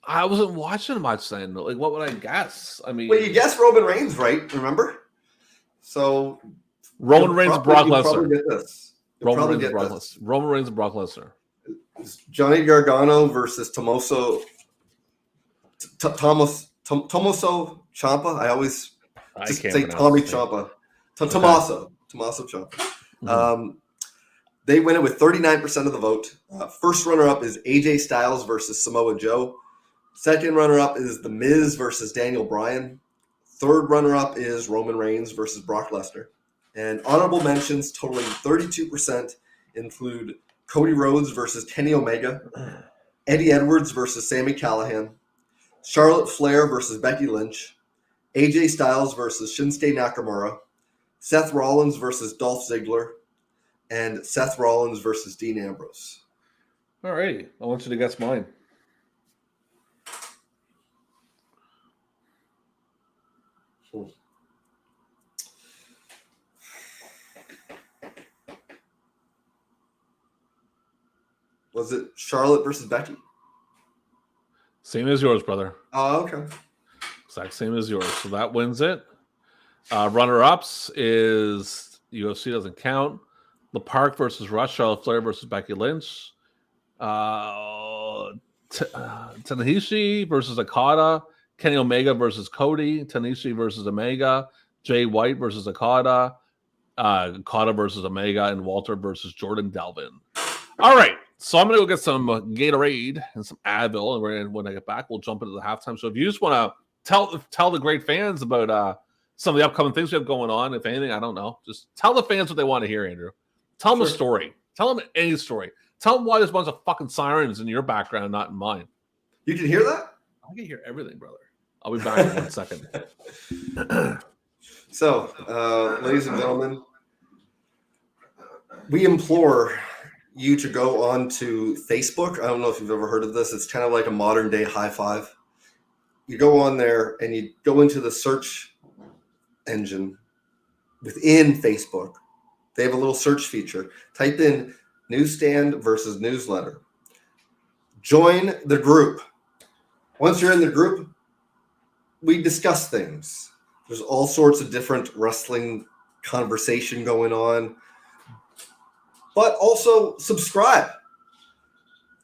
I wasn't watching much then. Like, what would I guess? I mean, well, you guessed Roman Reigns, right? Remember? So Roman Reigns, Brock Lesnar. Roman Reigns, and Brock Lesnar. Johnny Gargano versus Tommaso Ciampa. I always just say Tommy Ciampa. Tommaso Ciampa. Mm-hmm. They win it with 39% of the vote. First runner-up is AJ Styles versus Samoa Joe. Second runner-up is The Miz versus Daniel Bryan. Third runner-up is Roman Reigns versus Brock Lesnar. And honorable mentions totaling 32% include Cody Rhodes versus Kenny Omega, Eddie Edwards versus Sami Callihan, Charlotte Flair versus Becky Lynch, AJ Styles versus Shinsuke Nakamura, Seth Rollins versus Dolph Ziggler, and Seth Rollins versus Dean Ambrose. All right. I want you to guess mine. Was it Charlotte versus Becky? Same as yours, brother. Oh, okay. Exact same as yours. So that wins it. Runner-ups is UFC doesn't count. The Park versus Rush, Charlotte Flair versus Becky Lynch. Tanahashi versus Okada. Kenny Omega versus Cody. Tanahashi versus Omega. Jay White versus Okada. Okada versus Omega. And Walter versus Jordan Delvin. All right. So I'm going to go get some Gatorade and some Advil. And when I get back, we'll jump into the halftime show. If you just want to tell the great fans about some of the upcoming things we have going on, if anything, I don't know. Just tell the fans what they want to hear, Andrew. Tell them a story. Tell them any story. Tell them why there's a bunch of fucking sirens in your background, not in mine. You can hear that? I can hear everything, brother. I'll be back in 1 second. So, ladies and gentlemen, we implore you to go on to Facebook. I don't know if you've ever heard of this. It's kind of like a modern day high five. You go on there and you go into the search engine within Facebook. They have a little search feature. Type in Newsstand versus Newsletter. Join the group. Once you're in the group, we discuss things. There's all sorts of different wrestling conversation going on. But also subscribe.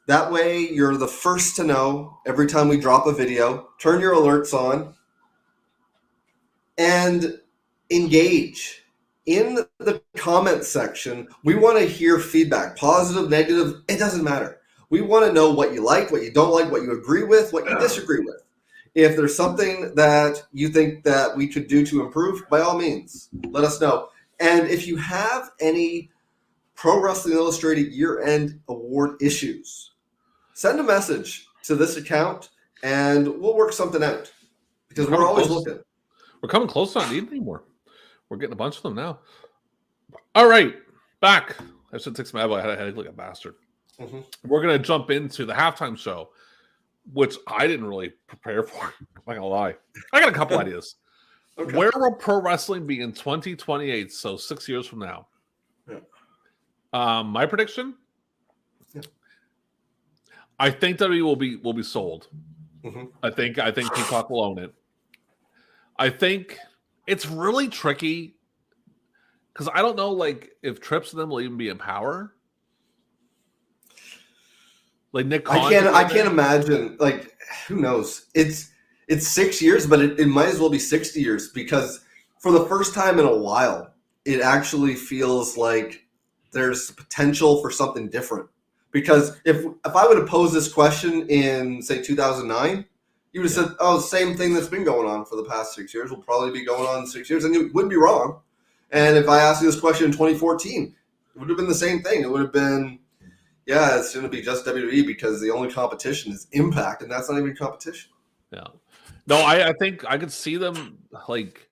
That way you're the first to know every time we drop a video. Turn your alerts on and engage. In the comment section, we want to hear feedback, positive, negative, it doesn't matter. We want to know what you like, what you don't like, what you agree with, what you disagree with. If there's something that you think that we could do to improve, by all means, let us know. And if you have any Pro Wrestling Illustrated year-end award issues, send a message to this account and we'll work something out because we're always looking. We're coming close to not needing anymore. We're getting a bunch of them now. All right, back. I should take some Advil. I had a headache like a bastard. Mm-hmm. We're going to jump into the halftime show. which I didn't really prepare for. I'm not gonna lie. I got a couple ideas. Okay. Where will pro wrestling be in 2028? So 6 years from now. Yeah. My prediction. Yeah. I think WWE will be sold. Mm-hmm. I think Peacock will own it. I think it's really tricky because I don't know, like, if Trips and them will even be in power. Like Nick Khan, I can't imagine. Like, who knows? It's 6 years, but it might as well be 60 years because for the first time in a while, it actually feels like there's potential for something different. Because if I would have posed this question in, say, 2009, you would have said, "Oh, same thing that's been going on for the past 6 years will probably be going on in 6 years," and you wouldn't be wrong. And if I asked you this question in 2014, it would have been the same thing. It would have been, yeah, it's going to be just WWE because the only competition is Impact, and that's not even competition. Yeah. No, I think I could see them, like,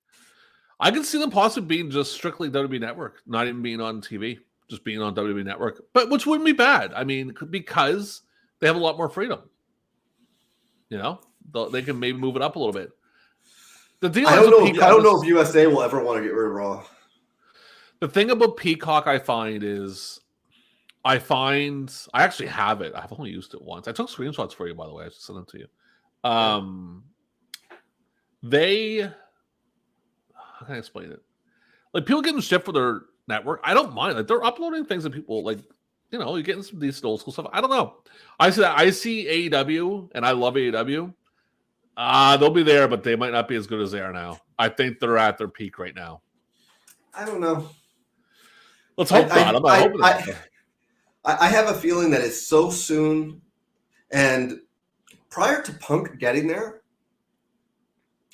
I could see them possibly being just strictly WWE Network, not even being on TV, just being on WWE Network, but which wouldn't be bad. I mean, because they have a lot more freedom. You know, they can maybe move it up a little bit. The deal I don't know if USA will ever want to get rid of Raw. The thing about Peacock I find is I actually have it. I've only used it once. I took screenshots for you, by the way. I should send them to you. How can I explain it? Like, people getting shit for their network, I don't mind. Like, they're uploading things that people, like, you know, you're getting some decent old school stuff. I don't know. I see that. I see AEW, and I love AEW. They'll be there, but they might not be as good as they are now. I think they're at their peak right now. I don't know. Let's hope not. I'm not hoping that. I have a feeling that it's so soon, and prior to Punk getting there,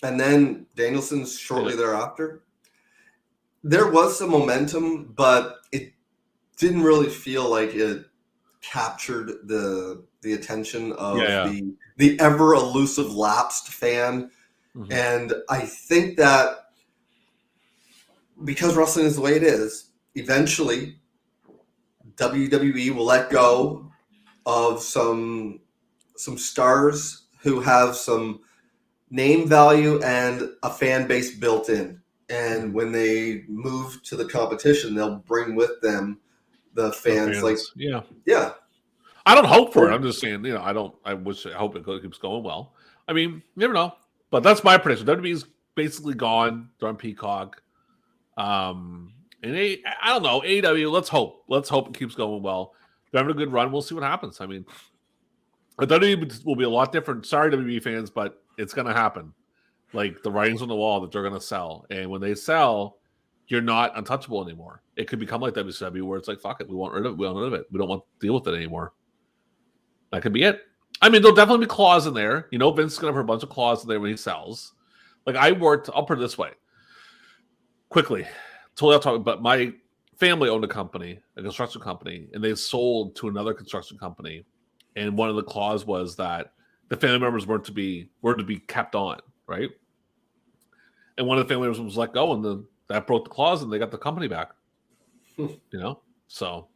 and then Danielson's shortly thereafter, there was some momentum, but it didn't really feel like it captured the attention of the ever elusive lapsed fan. Mm-hmm. And I think that because wrestling is the way it is, eventually WWE will let go of some stars who have some name value and a fan base built in. And when they move to the competition, they'll bring with them the fans. Like, yeah. I don't hope for it. I'm just saying, you know, I hope it keeps going well. I mean, you never know. But that's my prediction. WWE's basically gone. They're on Peacock. And I don't know. AEW, let's hope. Let's hope it keeps going well. They're having a good run. We'll see what happens. I mean, WWE will be a lot different. Sorry, WWE fans, but it's going to happen. Like, the writing's on the wall that they're going to sell. And when they sell, you're not untouchable anymore. It could become like WCW where it's like, fuck it. We want rid of it. We don't want to deal with it anymore. That could be it. I mean, there'll definitely be claws in there. You know, Vince is going to have a bunch of claws in there when he sells. Like, I'll put it this way. Quickly. Totally off topic, but my family owned a company, a construction company, and they sold to another construction company. And one of the clauses was that the family members were to be kept on, right? And one of the family members was let go, and that broke the clause, and they got the company back. You know, so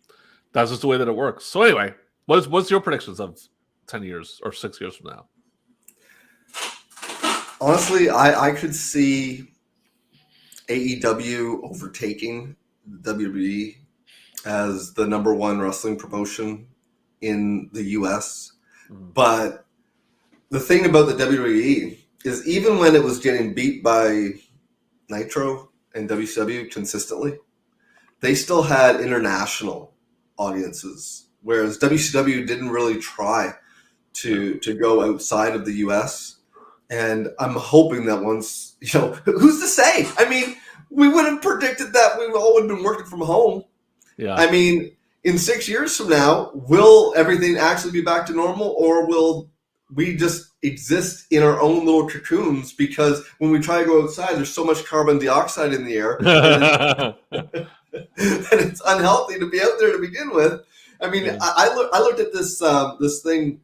that's just the way that it works. So anyway, what's your predictions of 10 years or 6 years from now? Honestly, I could see AEW overtaking WWE as the number one wrestling promotion in the US. Mm-hmm. But the thing about the WWE is even when it was getting beat by Nitro and WCW consistently, they still had international audiences, whereas WCW didn't really try to go outside of the US. And I'm hoping that once, you know, who's to say? I mean, we would have predicted that we all would have been working from home. Yeah. I mean, in 6 years from now, will everything actually be back to normal, or will we just exist in our own little cocoons? Because when we try to go outside, there's so much carbon dioxide in the air and it's unhealthy to be out there to begin with. I mean, yeah. I looked at this thing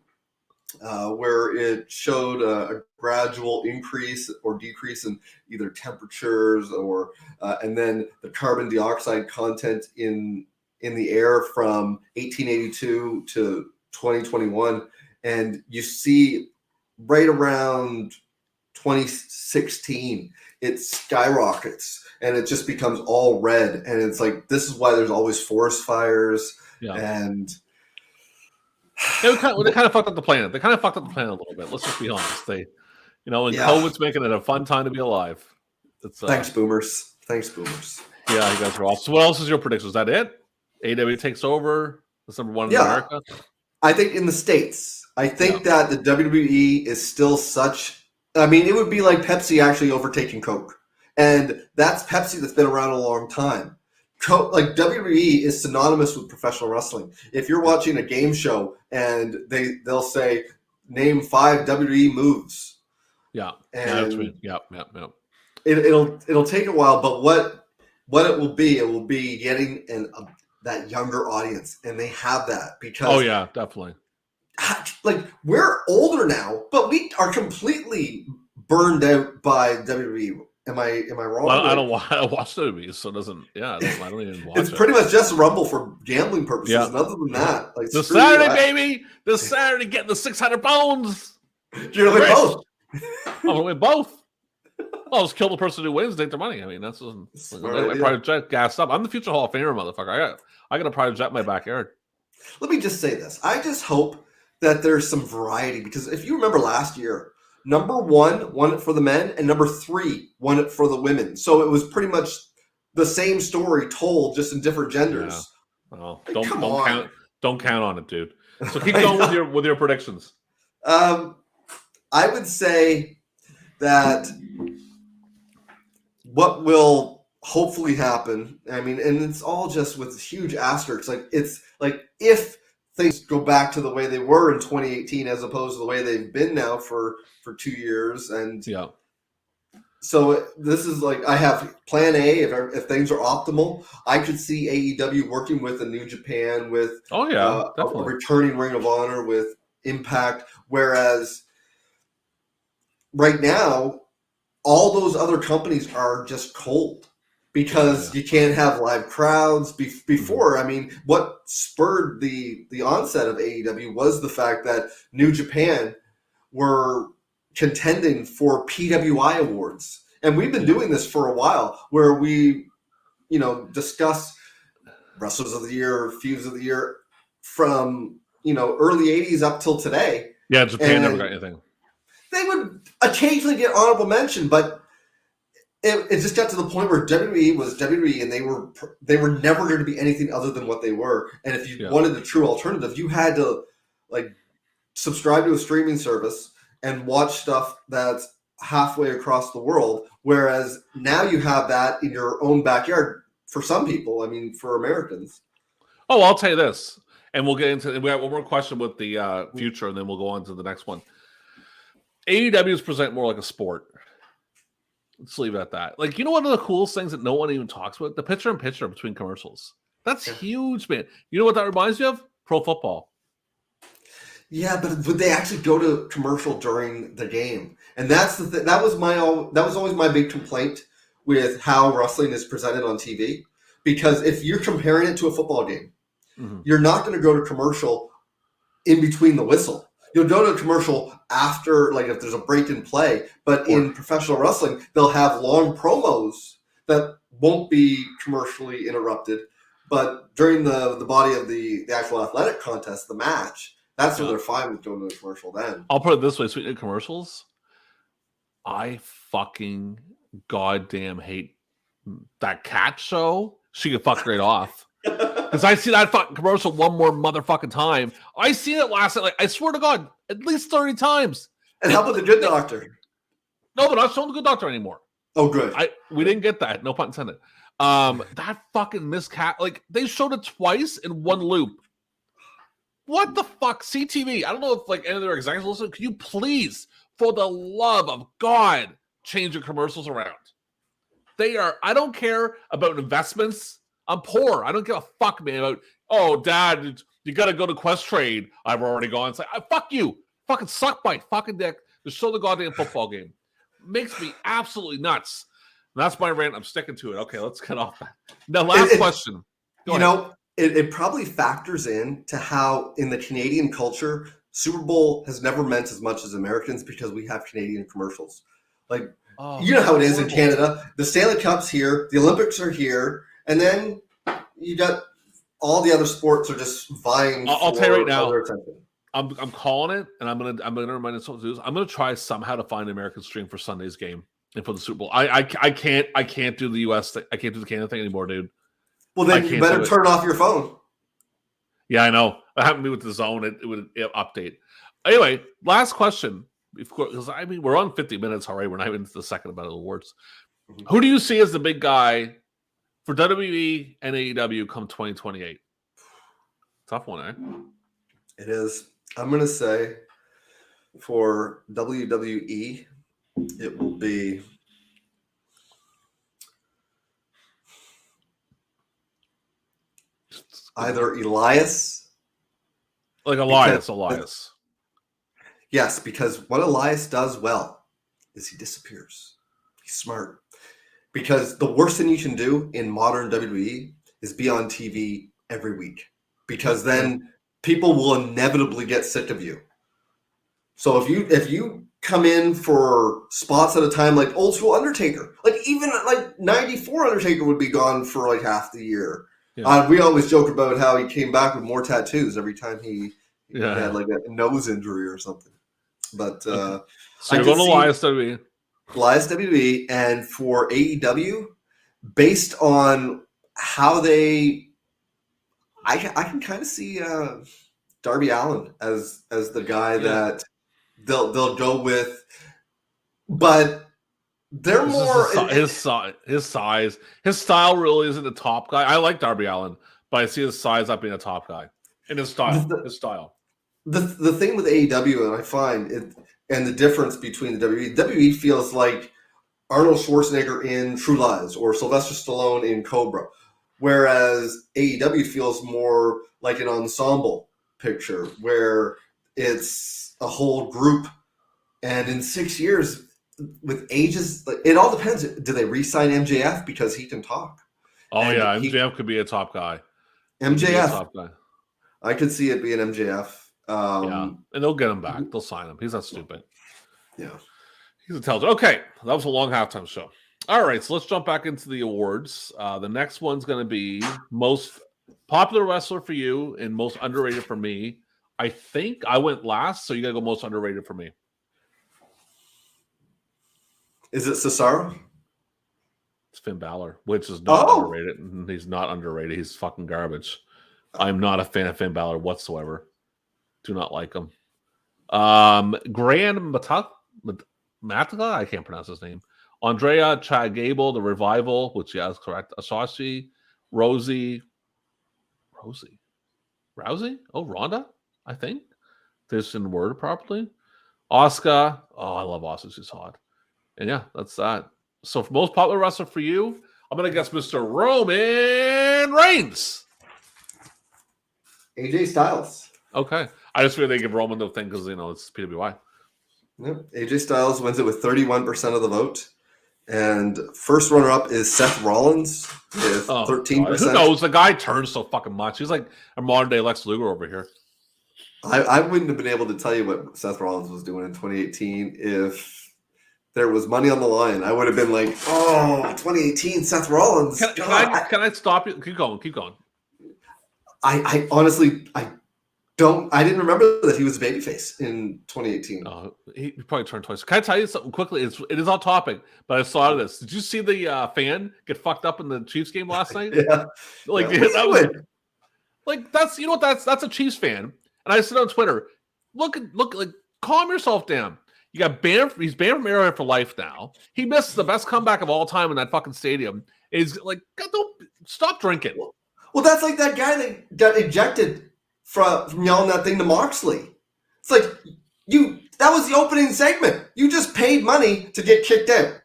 where it showed a gradual increase or decrease in either temperatures or and then the carbon dioxide content in the air from 1882 to 2021, and you see right around 2016, it skyrockets and it just becomes all red. And it's like, this is why there's always forest fires. Yeah. And they kind of fucked up the planet. They kind of fucked up the planet a little bit. Let's just be honest. They, COVID's making it a fun time to be alive. Thanks, boomers. Thanks, boomers. Yeah, you guys are awesome. So what else is your prediction? Is that it? AEW takes over. That's number one in America. I think in the States. I think that the WWE is still such. I mean, it would be like Pepsi actually overtaking Coke, and that's Pepsi that's been around a long time. Like WWE is synonymous with professional wrestling. If you're watching a game show and they'll say, name 5 WWE moves. Yeah. And yeah. It'll take a while, but what it will be getting that younger audience, and they have that because. Oh yeah, definitely. Like, we're older now, but we are completely burned out by WWE. Am I wrong? Well, I don't watch WWE, so it doesn't. Yeah, I don't even watch it. It's pretty much just Rumble for gambling purposes. Yeah. And other than that, like this Saturday, baby, this Saturday, getting the 600 pounds. You're like both. I'm gonna win both. I'll just kill the person who wins, take their money. I mean, that's my private jet gassed up. I'm the future Hall of Famer, motherfucker. I got a private jet in my backyard. Let me just say this. I just hope that there's some variety, because if you remember last year, number 1 won it for the men, and number 3 won it for the women. So it was pretty much the same story told, just in different genders. Yeah. Oh, don't count on it, dude. So keep going with your predictions. I would say that what will hopefully happen, I mean, and it's all just with huge asterisks. Like, it's like if things go back to the way they were in 2018 as opposed to the way they've been now for 2 years. And so this is like, I have plan A. If things are optimal, I could see AEW working with a New Japan, with a returning Ring of Honor, with Impact. Whereas right now, all those other companies are just cold. Because you can't have live crowds. Before, I mean, what spurred the onset of AEW was the fact that New Japan were contending for PWI awards. And we've been doing this for a while, where we, discuss Wrestlers of the Year, Feuds of the Year from, early 80s up till today. Yeah, Japan never got anything. They would occasionally get honorable mention, but it just got to the point where WWE was WWE, and they were never going to be anything other than what they were. And if you wanted a true alternative, you had to subscribe to a streaming service and watch stuff that's halfway across the world. Whereas now you have that in your own backyard for some people. I mean, for Americans. Oh, I'll tell you this, and we'll get into. We have one more question with the future, and then we'll go on to the next one. AEWs present more like a sport. Let's leave it at that. Like, one of the coolest things that no one even talks about? The picture-in-picture between commercials. That's huge, man. You know what that reminds you of? Pro football. Yeah, but would they actually go to commercial during the game? And that's the thing. That was always my big complaint with how wrestling is presented on TV. Because if you're comparing it to a football game, you're not going to go to commercial in between the whistle. You'll go to a commercial after, like, if there's a break in play. But in professional wrestling, they'll have long promos that won't be commercially interrupted. But during the body of the actual athletic contest, the match, that's when they're fine with going to a commercial then. I'll put it this way. Speaking of commercials, I fucking goddamn hate that cat show. She could fuck right off. Because I see that fucking commercial one more motherfucking time. I seen it last night. I swear to God, at least 30 times. And how about the Good Doctor? No, but not showing the Good Doctor anymore. Oh, good. We didn't get that. No pun intended. That fucking miscat. Like, they showed it twice in one loop. What the fuck? CTV. I don't know if any of their executives listen. Can you please, for the love of God, change your commercials around? I don't care about investments. I'm poor. I don't give a fuck, man, about, oh, Dad, you got to go to Quest Trade. I've already gone. It's like, fuck you. Fucking suck my fucking dick. Just show the goddamn football game. Makes me absolutely nuts. And that's my rant. I'm sticking to it. Okay, let's get off that. Now, last question. It probably factors in to how, in the Canadian culture, Super Bowl has never meant as much as Americans because we have Canadian commercials. Like, you know how it is in Canada. The Stanley Cup's here, the Olympics are here, and then you got all the other sports are just vying. I'll tell you right now. Attention. I'm calling it, and I'm gonna remind us to do this. I'm gonna try somehow to find an American stream for Sunday's game and for the Super Bowl. I can't do the US thing. I can't do the Canada thing anymore, dude. Well, then you better turn off your phone. Yeah, I know. That happened to me with the Zone. It would update. Anyway, last question. Because I mean, we're on 50 minutes already. We're not even into the second about the awards. Mm-hmm. Who do you see as the big guy for WWE and AEW come 2028? Tough one, eh? It is. I'm going to say for WWE, it will be either Elias. Like Elias. Yes, because what Elias does well is he disappears. He's smart. Because the worst thing you can do in modern WWE is be on TV every week. Because then people will inevitably get sick of you. So if you come in for spots at a time like old school Undertaker, like even like 94 Undertaker would be gone for like half the year. Yeah. We always joke about how he came back with more tattoos every time he had like a nose injury or something. But so you're going to Elias WWE. Elias WWE, and for AEW, based on how I can kind of see Darby Allin as the guy that they'll go with, but they're his size, his style really isn't the top guy. I like Darby Allin, but I see his size not being a top guy and his style. The thing with AEW, and I find it, and the difference between the WWE feels like Arnold Schwarzenegger in True Lies or Sylvester Stallone in Cobra, whereas AEW feels more like an ensemble picture where it's a whole group. And in 6 years, with ages, it all depends. Do they re-sign MJF because he can talk? Oh, and yeah, MJF could be a top guy. I could see it being MJF. And they'll get him back. They'll sign him. He's not stupid. Yeah. He's intelligent. Okay, that was a long halftime show. All right, so let's jump back into the awards. The next one's going to be most popular wrestler for you and most underrated for me. I think I went last, so you got to go most underrated for me. Is it Cesaro? It's Finn Balor, which is not underrated. He's not underrated. He's fucking garbage. I'm not a fan of Finn Balor whatsoever. Do not like him. Grand Mataka, I can't pronounce his name. Andrea Chad Gable, The Revival, which is correct. Asashi, Rousey. Oh, Ronda, I think. This in word properly. Asuka. Oh, I love Asuka. She's hot. And yeah, that's that. So for most popular wrestler for you, I'm going to guess Mr. Roman Reigns. AJ Styles. Okay. I just figured they give Roman the thing because, it's PWI. Yep. AJ Styles wins it with 31% of the vote. And first runner-up is Seth Rollins with 13%. God. Who knows? The guy turns so fucking much. He's like a modern-day Lex Luger over here. I wouldn't have been able to tell you what Seth Rollins was doing in 2018 if there was money on the line. I would have been like, 2018, Seth Rollins. Can I stop you? Keep going. I honestly, I didn't remember that he was a babyface in 2018. He probably turned twice. Can I tell you something quickly? It is on topic, but I saw this. Did you see the fan get fucked up in the Chiefs game last night? Yeah. That was like that's a Chiefs fan. And I said on Twitter, look, like calm yourself down. You got banned. He's banned from Arrowhead for life now. He missed the best comeback of all time in that fucking stadium. He's like, don't stop drinking. Well, that's like that guy that got ejected from yelling that thing to Moxley. It's like that was the opening segment. You just paid money to get kicked out.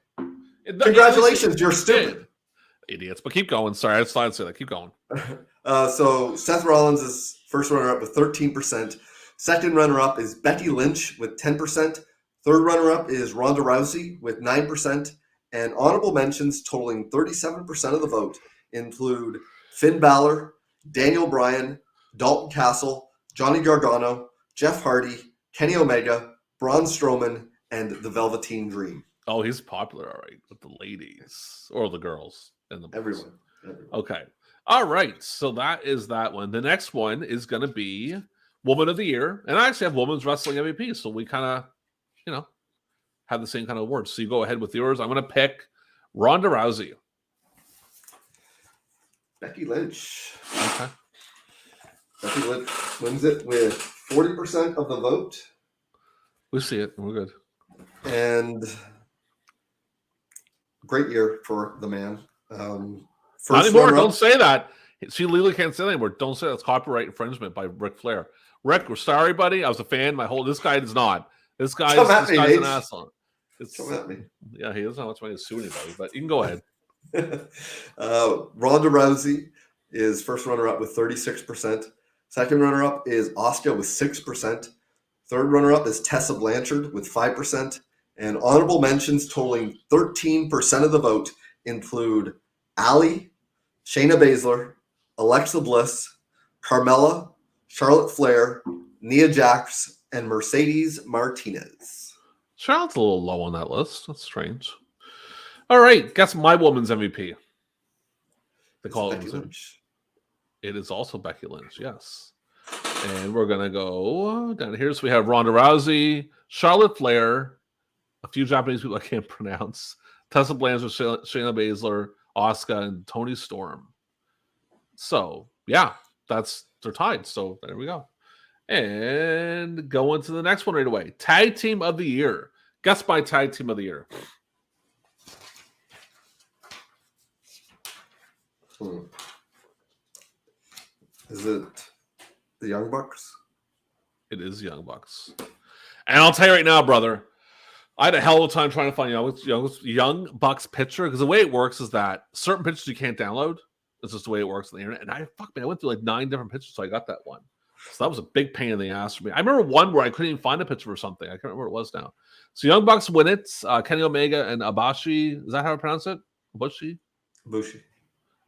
Congratulations, you're stupid. Idiots. But keep going. Sorry, I just thought I'd say that. Keep going. So Seth Rollins is first runner-up with 13%. Second runner-up is Becky Lynch with 10%. Third runner-up is Ronda Rousey with 9%. And honorable mentions totaling 37% of the vote include Finn Balor, Daniel Bryan, Dalton Castle, Johnny Gargano, Jeff Hardy, Kenny Omega, Braun Strowman, and the Velveteen Dream. Oh, he's popular, all right, with the ladies or the girls and the boys. Everyone. Okay. All right. So that is that one. The next one is going to be Woman of the Year. And I actually have Women's Wrestling MVP. So we kind of, have the same kind of awards. So you go ahead with yours. I'm going to pick Ronda Rousey. Becky Lynch. Okay. Becky Lynch wins it with 40% of the vote. We see it. We're good. And great year for the man. Not anymore. Don't say that. She legally can't say that anymore. Don't say that's copyright infringement by Ric Flair. Rick, we're sorry, buddy. I was a fan. This guy is not. This guy's an asshole. Come at me. Yeah, he doesn't know how much money to sue anybody, but you can go ahead. Ronda Rousey is first runner-up with 36%. Second runner-up is Asuka with 6%. Third runner-up is Tessa Blanchard with 5%. And honorable mentions totaling 13% of the vote include Ali, Shayna Baszler, Alexa Bliss, Carmella, Charlotte Flair, Nia Jax, and Mercedes Martinez. Charlotte's a little low on that list. That's strange. All right, guess my woman's MVP. They call it Becky Lynch. It is also Becky Lynch, yes. And we're going to go down here. So we have Ronda Rousey, Charlotte Flair, a few Japanese people I can't pronounce, Tessa Blanchard, Shayna Baszler, Asuka, and Toni Storm. So, yeah, they're tied. So there we go. And go into the next one right away. Tag Team of the Year. Guess my Tag Team of the Year. Is it the Young Bucks? It is Young Bucks. And I'll tell you right now, brother, I had a hell of a time trying to find Young Bucks picture, because the way it works is that certain pictures you can't download. It's just the way it works on the internet. And I went through like 9 different pictures, so I got that one. So that was a big pain in the ass for me. I remember one where I couldn't even find a picture or something. I can't remember what it was now. So Young Bucks win it. Kenny Omega and Ibushi. Is that how I pronounce it? Ibushi?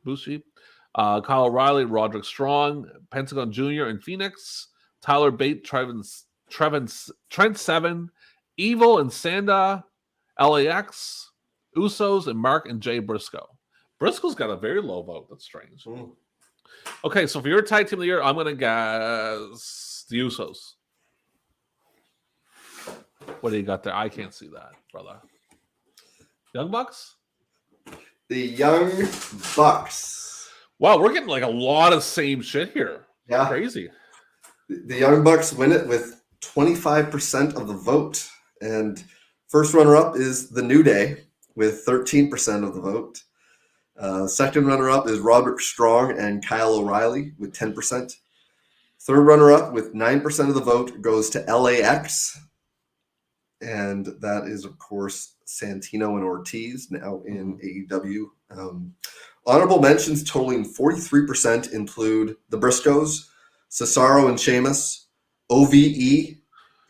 Bushi. Kyle O'Reilly, Roderick Strong, Pentagon Jr. and Phoenix. Tyler Bate, Trent Seven, Evil and Sanda, LAX, Usos, and Mark and Jay Briscoe. Briscoe's got a very low vote. That's strange. Okay, so for your Tag Team of the Year, I'm going to guess the Usos. What do you got there? I can't see that, brother. Young Bucks? The Young Bucks. Wow, we're getting like a lot of same shit here. Yeah. Crazy. The Young Bucks win it with 25% of the vote. And first runner-up is The New Day with 13% of the vote. Second runner-up is Roderick Strong and Kyle O'Reilly with 10%. Third runner-up with 9% of the vote goes to LAX. And that is, of course, Santino and Ortiz, now in AEW. Honorable mentions totaling 43% include the Briscoes, Cesaro and Sheamus, OVE,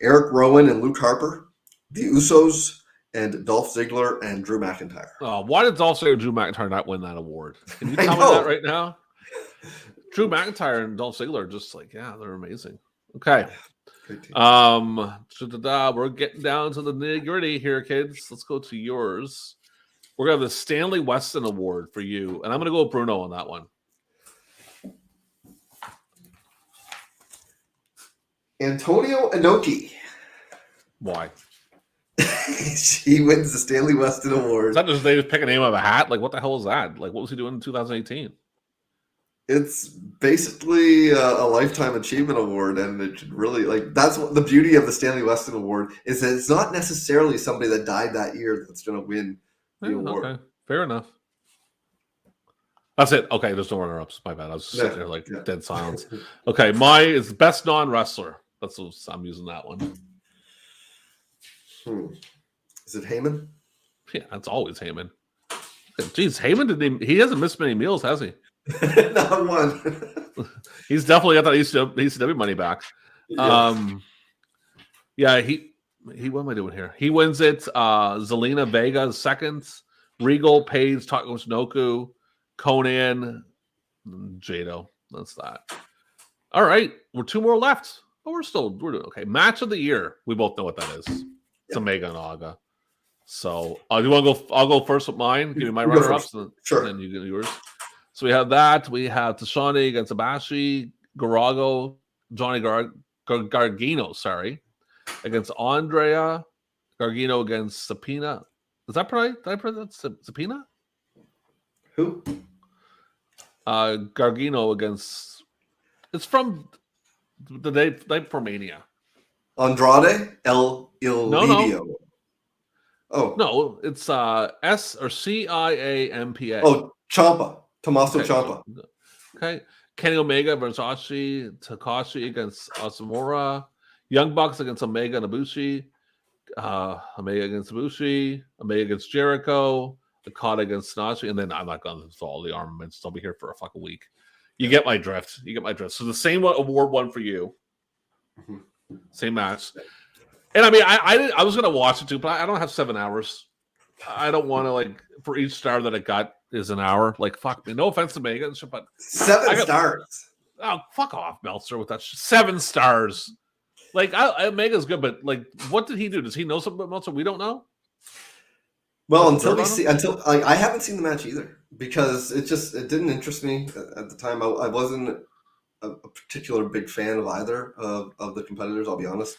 Eric Rowan and Luke Harper, the Usos, and Dolph Ziggler and Drew McIntyre. Oh, why did Dolph Ziggler and Drew McIntyre not win that award? Can you tell me that right now? Drew McIntyre and Dolph Ziggler are just like, yeah, they're amazing. Okay. We're getting down to the nitty-gritty here, kids. Let's go to yours. We're going to have the Stanley Weston Award for you, and I'm going to go with Bruno on that one. Antonio Inoki. Why? He wins the Stanley Weston Award. Is that just they just pick a name out of a hat? Like, what the hell is that? Like, what was he doing in 2018? It's basically a lifetime achievement award, and it should really that's what the beauty of the Stanley Weston Award is, that it's not necessarily somebody that died that year that's going to win the award. Okay, fair enough. That's it. Okay, there's no runner-ups. My bad. I was just sitting there dead silence. Okay, my is best non-wrestler. That's what I'm using that one. Is it Heyman? Yeah, that's always Heyman. Jeez, Heyman he hasn't missed many meals, has he? Not one. He's definitely got that ECW money back. Yeah, he what am I doing here? He wins it. Zelina Vega second, Regal, Page, Takashinoku, Conan, Jado. That's that. All right, we're 2 more left. Oh, we're doing okay. Match of the year. We both know what that is. It's Omega and Aw. So, do you want to go? I'll go first with mine. Give me my runner-ups, sure. And then you get yours. So we have that. We have Tashani against Abashi, Garago, Johnny Gargano, sorry, against Andrea, Gargano against Sapina. Is that right? Did I pronounce Sapina? Who? Gargano against. It's from the night for Mania. Andrade El Illidio. No. Oh no, it's S or CIAMPA. Oh, Ciampa, Tommaso Ciampa. Okay, Kenny Omega versus Takashi against Asamura, Young Bucks against Omega and Ibushi, Omega against Ibushi, Omega against Jericho, Okada against Tanahashi, and then I'm not going to do all the armaments. I'll be here for a fucking week. You get my drift. So the same award one for you. Mm-hmm. Same match. And I mean, I was gonna watch it too, but I don't have 7 hours. I don't want to for each star that I got is an hour. Like fuck me. No offense to Megan, but 7 stars. Oh fuck off, Meltzer, with that 7 stars. Mega's good, but what did he do? Does he know something about Meltzer we don't know? Well, until I haven't seen the match either because it didn't interest me at the time. I wasn't a particular big fan of either of the competitors. I'll be honest.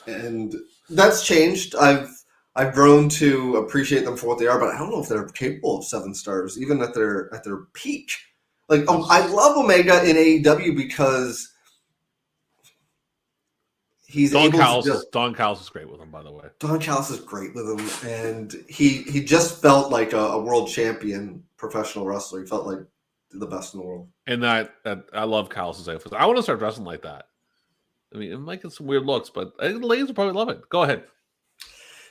And that's changed. I've grown to appreciate them for what they are, but I don't know if they're capable of 7 stars, even at their peak. I love Omega in AEW because he's Don Callis is great with him, by the way. Don Callis is great with him, and he just felt like a world champion professional wrestler. He felt like the best in the world. And that I love Callis' outfit. I want to start dressing like that. I mean, it might get some weird looks, but I think the ladies will probably love it. Go ahead.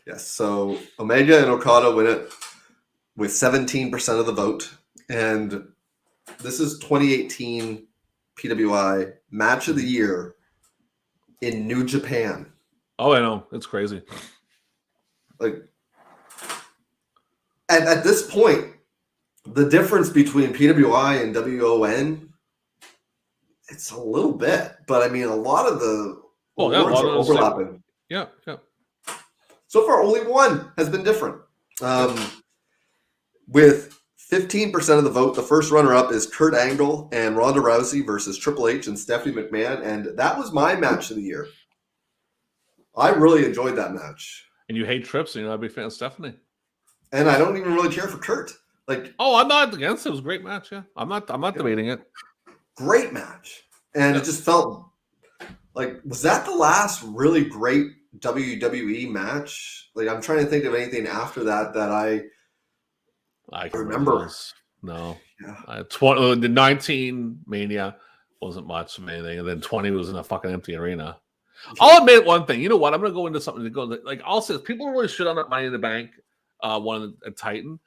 Yes, so Omega and Okada win it with 17% of the vote. And this is 2018 PWI Match of the Year in New Japan. Oh, I know. It's crazy. At this point, the difference between PWI and WON, it's a little bit, but I mean, a lot of the awards are overlapping. Yeah. So far, only one has been different. With 15% of the vote, the first runner-up is Kurt Angle and Ronda Rousey versus Triple H and Stephanie McMahon, and that was my match of the year. I really enjoyed that match. And you hate Trips, and you're not a big fan of Stephanie. And I don't even really care for Kurt. I'm not against it. It was a great match. Yeah, I'm not debating it. Great match, and it just felt was that the last really great WWE match? I'm trying to think of anything after that I can remember. No, yeah. The 19 Mania wasn't much of anything, and then 20 was in a fucking empty arena. I'll admit one thing. You know what? I'm going to go into something to go I'll say people really shit on that Money in the Bank one at Titan.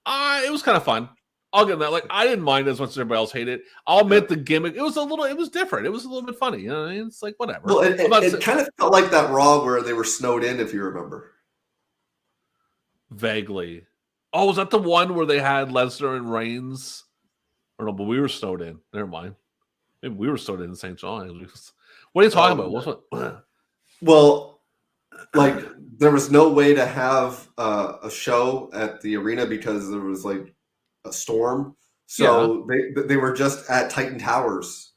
It was kind of fun. I'll give that. I didn't mind as much as everybody else hated it. I'll admit the gimmick. It was different. It was a little bit funny. You know what I mean? It's whatever. Well, it kind of felt like that Raw where they were snowed in, if you remember. Vaguely. Oh, was that the one where they had Lesnar and Reigns? Or no, but we were snowed in. Never mind. Maybe we were snowed in St. John. What are you talking about? Well, there was no way to have a show at the arena because there was a storm. So they were just at Titan Towers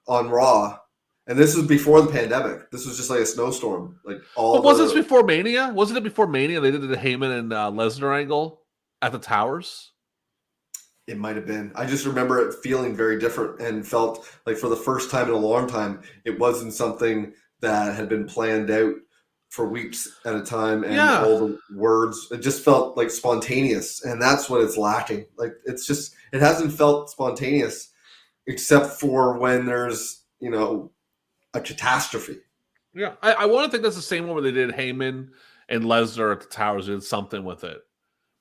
on Raw. And this was before the pandemic. This was just a snowstorm. Was this before Mania? Wasn't it before Mania? They did the Heyman and Lesnar angle at the Towers? It might have been. I just remember it feeling very different and felt for the first time in a long time, it wasn't something that had been planned out for weeks at a time and all the words. It just felt spontaneous, and that's what it's lacking. It hasn't felt spontaneous except for when there's, a catastrophe. Yeah, I want to think that's the same one where they did Heyman and Lesnar at the Towers. They did something with it.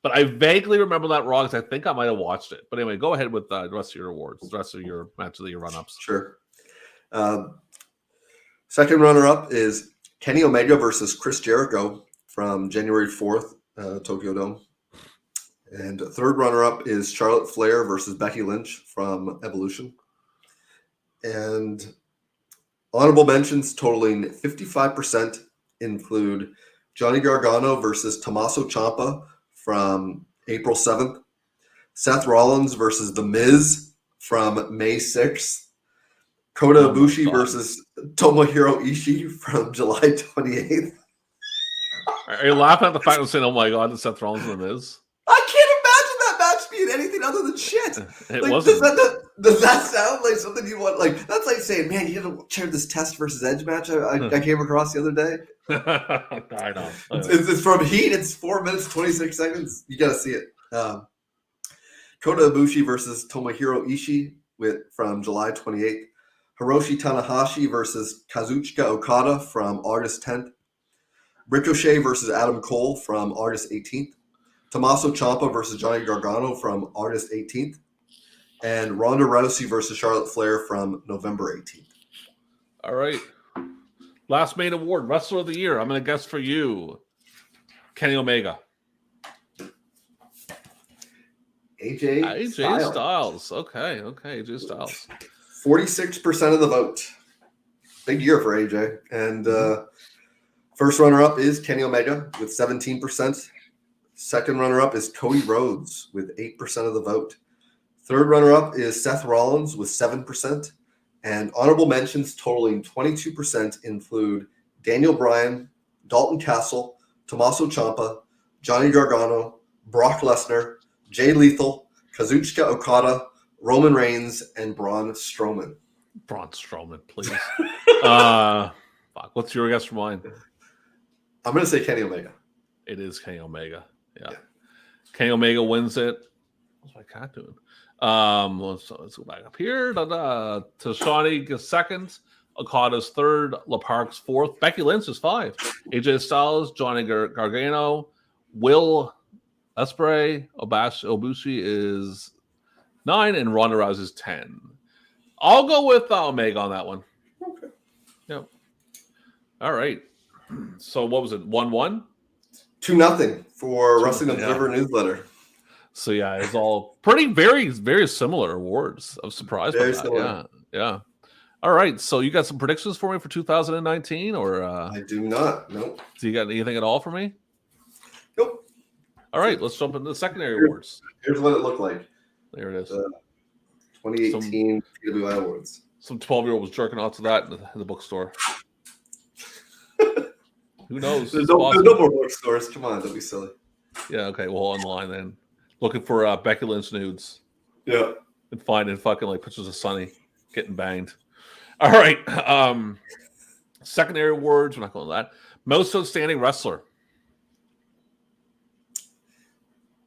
But I vaguely remember that Raw because I think I might have watched it. But anyway, go ahead with the rest of your awards, the rest of your match of your run-ups. Sure. Second runner-up is Kenny Omega versus Chris Jericho from January 4th, Tokyo Dome. And third runner-up is Charlotte Flair versus Becky Lynch from Evolution. And Honorable mentions totaling 55% include Johnny Gargano versus Tommaso Ciampa from April 7th, Seth Rollins versus The Miz from May 6th, Kota Ibushi versus Tomohiro Ishii from July 28th. Are you laughing at the fact of saying, "Oh my God, it's Seth Rollins and The Miz"? I can't imagine that match being anything other than shit. It like, wasn't. Does that sound like something you want? Like, that's like saying, man, you gotta check this Test versus Edge match I came across the other day. I know. It's from Heat. It's 4 minutes, 26 seconds. You gotta see it. Kota Ibushi versus Tomohiro Ishii from July 28th. Hiroshi Tanahashi versus Kazuchika Okada from August 10th. Ricochet versus Adam Cole from August 18th. Tommaso Ciampa versus Johnny Gargano from August 18th. And Ronda Rousey versus Charlotte Flair from November 18th. All right. Last main award, Wrestler of the Year. I'm going to guess for you, Kenny Omega. AJ Styles. Okay. AJ Styles. 46% of the vote. Big year for AJ. And first runner-up is Kenny Omega with 17%. Second runner-up is Cody Rhodes with 8% of the vote. Third runner-up is Seth Rollins with 7%. And honorable mentions totaling 22% include Daniel Bryan, Dalton Castle, Tommaso Ciampa, Johnny Gargano, Brock Lesnar, Jay Lethal, Kazuchika Okada, Roman Reigns, and Braun Strowman. Braun Strowman, please. Fuck. What's your guess for mine? I'm going to say Kenny Omega. It is Kenny Omega. Yeah. Kenny Omega wins it. What's my cat doing? Let's go back up here. Tashani gets second. Okada's third. LaPark's fourth. Becky Lynch is 5. AJ Styles, Johnny Gargano, Will Ospreay, Ibushi is 9, and Ronda Rousey is 10. I'll go with Omega on that one. Okay. Yep. All right. So what was it? 1-1? 2-0 for Wrestling Observer newsletter. So yeah, it's all very, very similar awards. I'm surprised by that. Similar. Yeah. All right. So you got some predictions for me for 2019, or I do not. Nope. Do you got anything at all for me? Nope. All right. Let's jump into the secondary awards. Here's what it looked like. There it is. 2018 PWI Awards. Some 12-year-old was jerking off to that in the bookstore. Who knows? There's no more bookstores. Come on, don't be silly. Yeah, okay. Well, online then. Looking for Becky Lynch nudes. Yeah. And finding fucking like pictures of Sunny getting banged. All right. Secondary awards. We're not going to that. Most outstanding wrestler.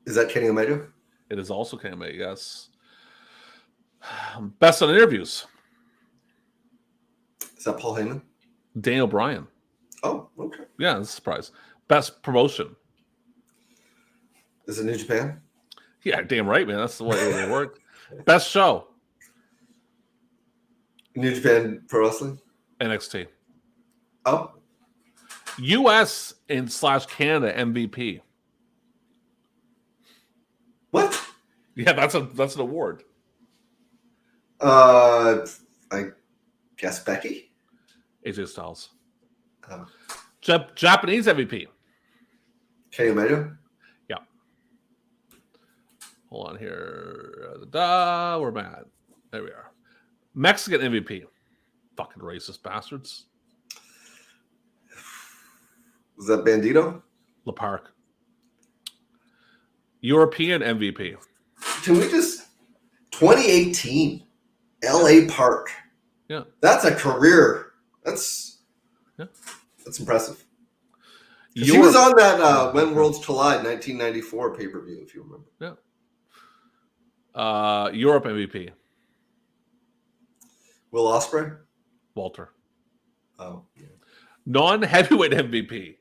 Is that Kenny Omega? It is also Kenny Omega, yes. Best on interviews. Is that Paul Heyman? Daniel Bryan. Oh, okay. Yeah, that's a surprise. Best promotion. Is it New Japan? Yeah, damn right, man. That's the way it worked. Best show. New Japan Pro Wrestling? NXT. Oh. US and / Canada MVP. What? Yeah, that's an award. I guess Becky? AJ Styles. Oh. Japanese MVP. Kenny Omega? Yeah. Hold on here. Where am I at? There we are. Mexican MVP. Fucking racist bastards. Was that Bandito? LaPark. European MVP. Can we just 2018 LA Park. Yeah. That's a career. That's impressive. He was on that When Worlds Collide 1994 pay-per-view, if you remember. Yeah. Europe MVP. Will Ospreay? Walter. Oh, yeah. Non-heavyweight MVP.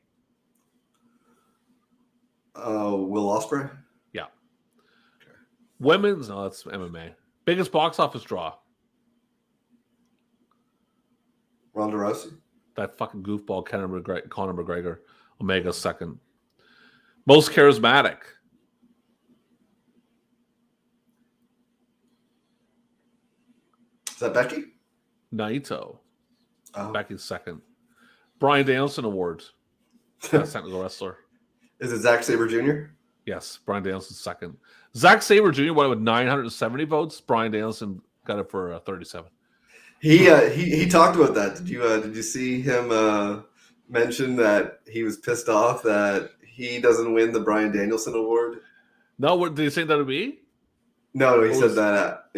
Will Ospreay? Yeah. Okay. Women's? No, that's MMA. Biggest box office draw. Ronda Rousey? That fucking goofball Conor McGregor. Omega's second. Most charismatic. Is that Becky? Naito. Becky's second. Bryan Danielson Award. Best technical wrestler. Is it Zack Sabre Jr.? Yes, Bryan Danielson's second. Zack Sabre Jr. won it with 970 votes. Bryan Danielson got it for 37. He talked about that. Did you see him mention that he was pissed off that he doesn't win the Bryan Danielson Award? No, what did he say that would be? No, he said that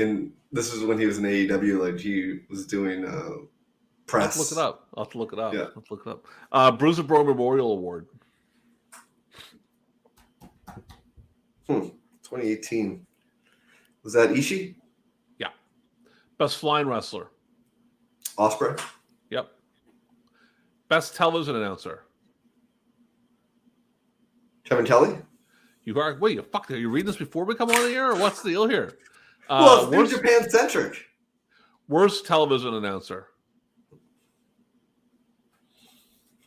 this is when he was in AEW, like he was doing press. I'll have to look it up. Yeah. Let's look it up. Bruiser Bro Memorial Award. 2018. Was that Ishii? Yeah. Best flying wrestler. Ospreay? Yep. Best television announcer. Kevin Kelly? You are you reading this before we come on the air, or what's the deal here? Well, it's New Japan centric. Worst television announcer.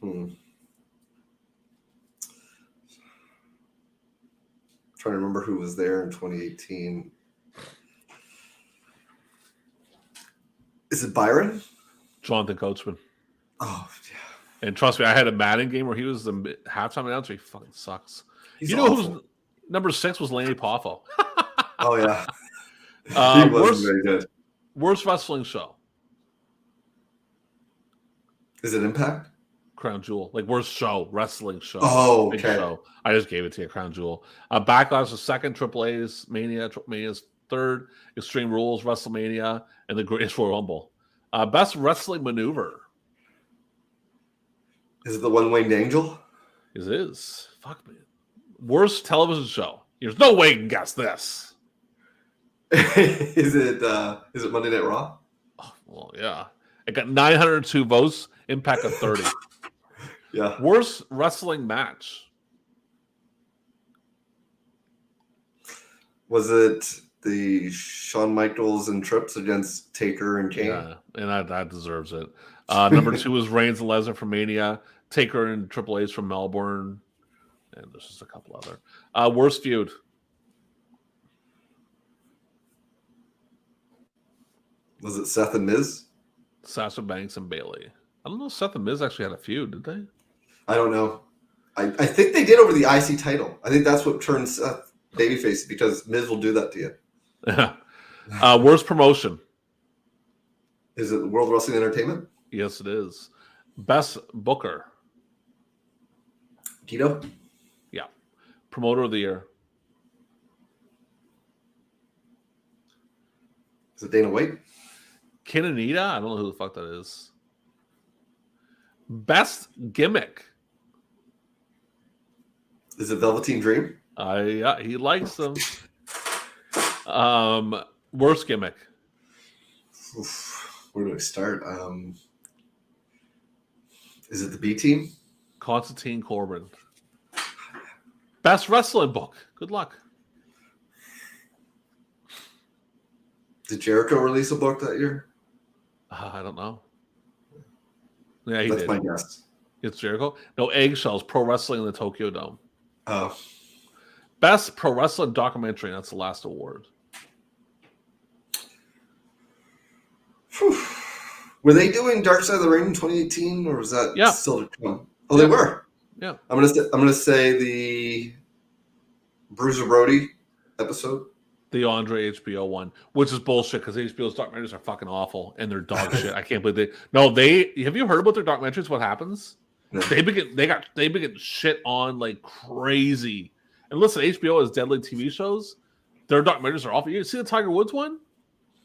Trying to remember who was there in 2018. Is it Byron? Jonathan Coachman. Oh, yeah. And trust me, I had a Madden game where he was the halftime announcer. He fucking sucks. He's you know awful. who's number 6 was Lanny Poffo. Oh, yeah. He wasn't very good. Worst wrestling show. Is it Impact? Crown Jewel. Like worst show, wrestling show. Oh, Big okay. show. I just gave it to you, Crown Jewel. Backlash was second, Triple A's Mania. Triple Mania's third, Extreme Rules, WrestleMania, and the Greatest Royal Rumble. Best wrestling maneuver. Is it the One Winged Angel? It is. Fuck, man. Worst television show. There's no way you can guess this. Is it Monday Night Raw? Oh, well, yeah. It got 902 votes, Impact of 30. Yeah. Worst wrestling match. Was it the Shawn Michaels and Trips against Taker and Kane? Yeah, and that deserves it. Number 2 was Reigns and Lesnar from Mania, Taker and Triple H from Melbourne, and there's just a couple other. Worst feud. Was it Seth and Miz? Sasha Banks and Bayley. I don't know if Seth and Miz actually had a feud, did they? I don't know. I think they did over the IC title. I think that's what turned Seth babyface, because Miz will do that to you. Yeah. Worst promotion. Is it World Wrestling Entertainment? Yes, it is. Best booker. Tito? Yeah. Promoter of the year. Is it Dana White? Kinanita? I don't know who the fuck that is. Best gimmick. Is it Velveteen Dream? He likes them. Worst gimmick. Oof, where do I start? Is it the B Team? Constantine Corbin. Best wrestling book. Good luck. Did Jericho release a book that year? I don't know. Yeah, he That's did. my guess. It's Jericho. No, Eggshells. Pro Wrestling in the Tokyo Dome. Oh. Best pro wrestling documentary. That's the last award. Whew. Were they doing Dark Side of the Ring in 2018, or was that still to come? Oh, they were. Yeah. I'm gonna say the Bruiser Brody episode. The Andre HBO one, which is bullshit because HBO's documentaries are fucking awful and they're dog shit. I can't believe they. Have you heard about their documentaries? What happens? No. They begin shit on like crazy. And listen, HBO has deadly TV shows. Their documentaries are awful. You see the Tiger Woods one?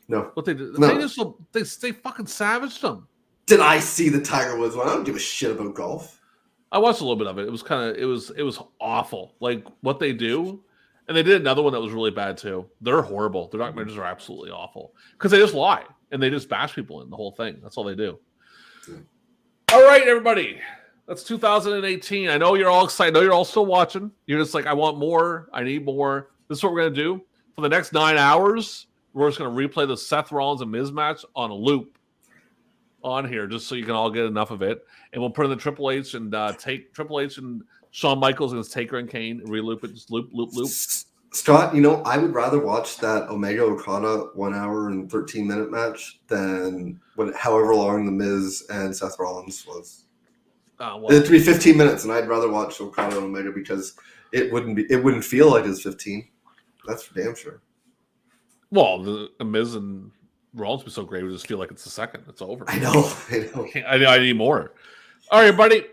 No. What they did? No. They fucking savaged them. Did I see the Tiger Woods one? I don't give a shit about golf. I watched a little bit of it. It was it was awful. Like what they do. And they did another one that was really bad too. They're horrible. Their documentaries are absolutely awful because they just lie and they just bash people in the whole thing. That's all they do. Yeah. All right, everybody. That's 2018. I know you're all excited. I know you're all still watching. You're just like, I want more. I need more. This is what we're going to do. For the next 9 hours, we're just going to replay the Seth Rollins and Miz match on a loop on here just so you can all get enough of it. And we'll put in the Triple H and take Triple H and Shawn Michaels against Taker and Kane, reloop it, just loop. Scott, I would rather watch that Omega Okada 1 hour and 13-minute match than however long The Miz and Seth Rollins was. It'd be 15 minutes, and I'd rather watch Okada and Omega because it wouldn't feel like it's 15. That's for damn sure. Well, the Miz and Rollins be so great, we just feel like it's the second. It's over. I know. I need more. All right, buddy.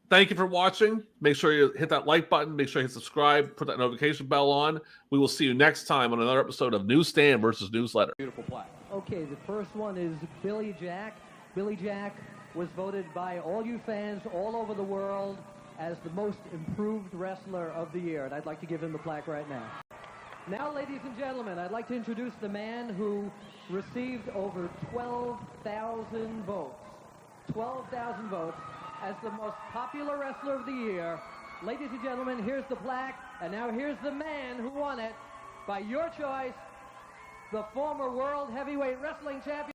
Thank you for watching. Make sure you hit that like button. Make sure you hit subscribe. Put that notification bell on. We will see you next time on another episode of Newsstand versus Newsletter. Beautiful plaque. Okay, the first one is Billy Jack. Billy Jack was voted by all you fans all over the world as the most improved wrestler of the year, and I'd like to give him the plaque right now. Now, ladies and gentlemen, I'd like to introduce the man who received over 12,000 votes. 12,000 votes. As the most popular wrestler of the year. Ladies and gentlemen, here's the plaque, and now here's the man who won it by your choice, the former World Heavyweight Wrestling Champion.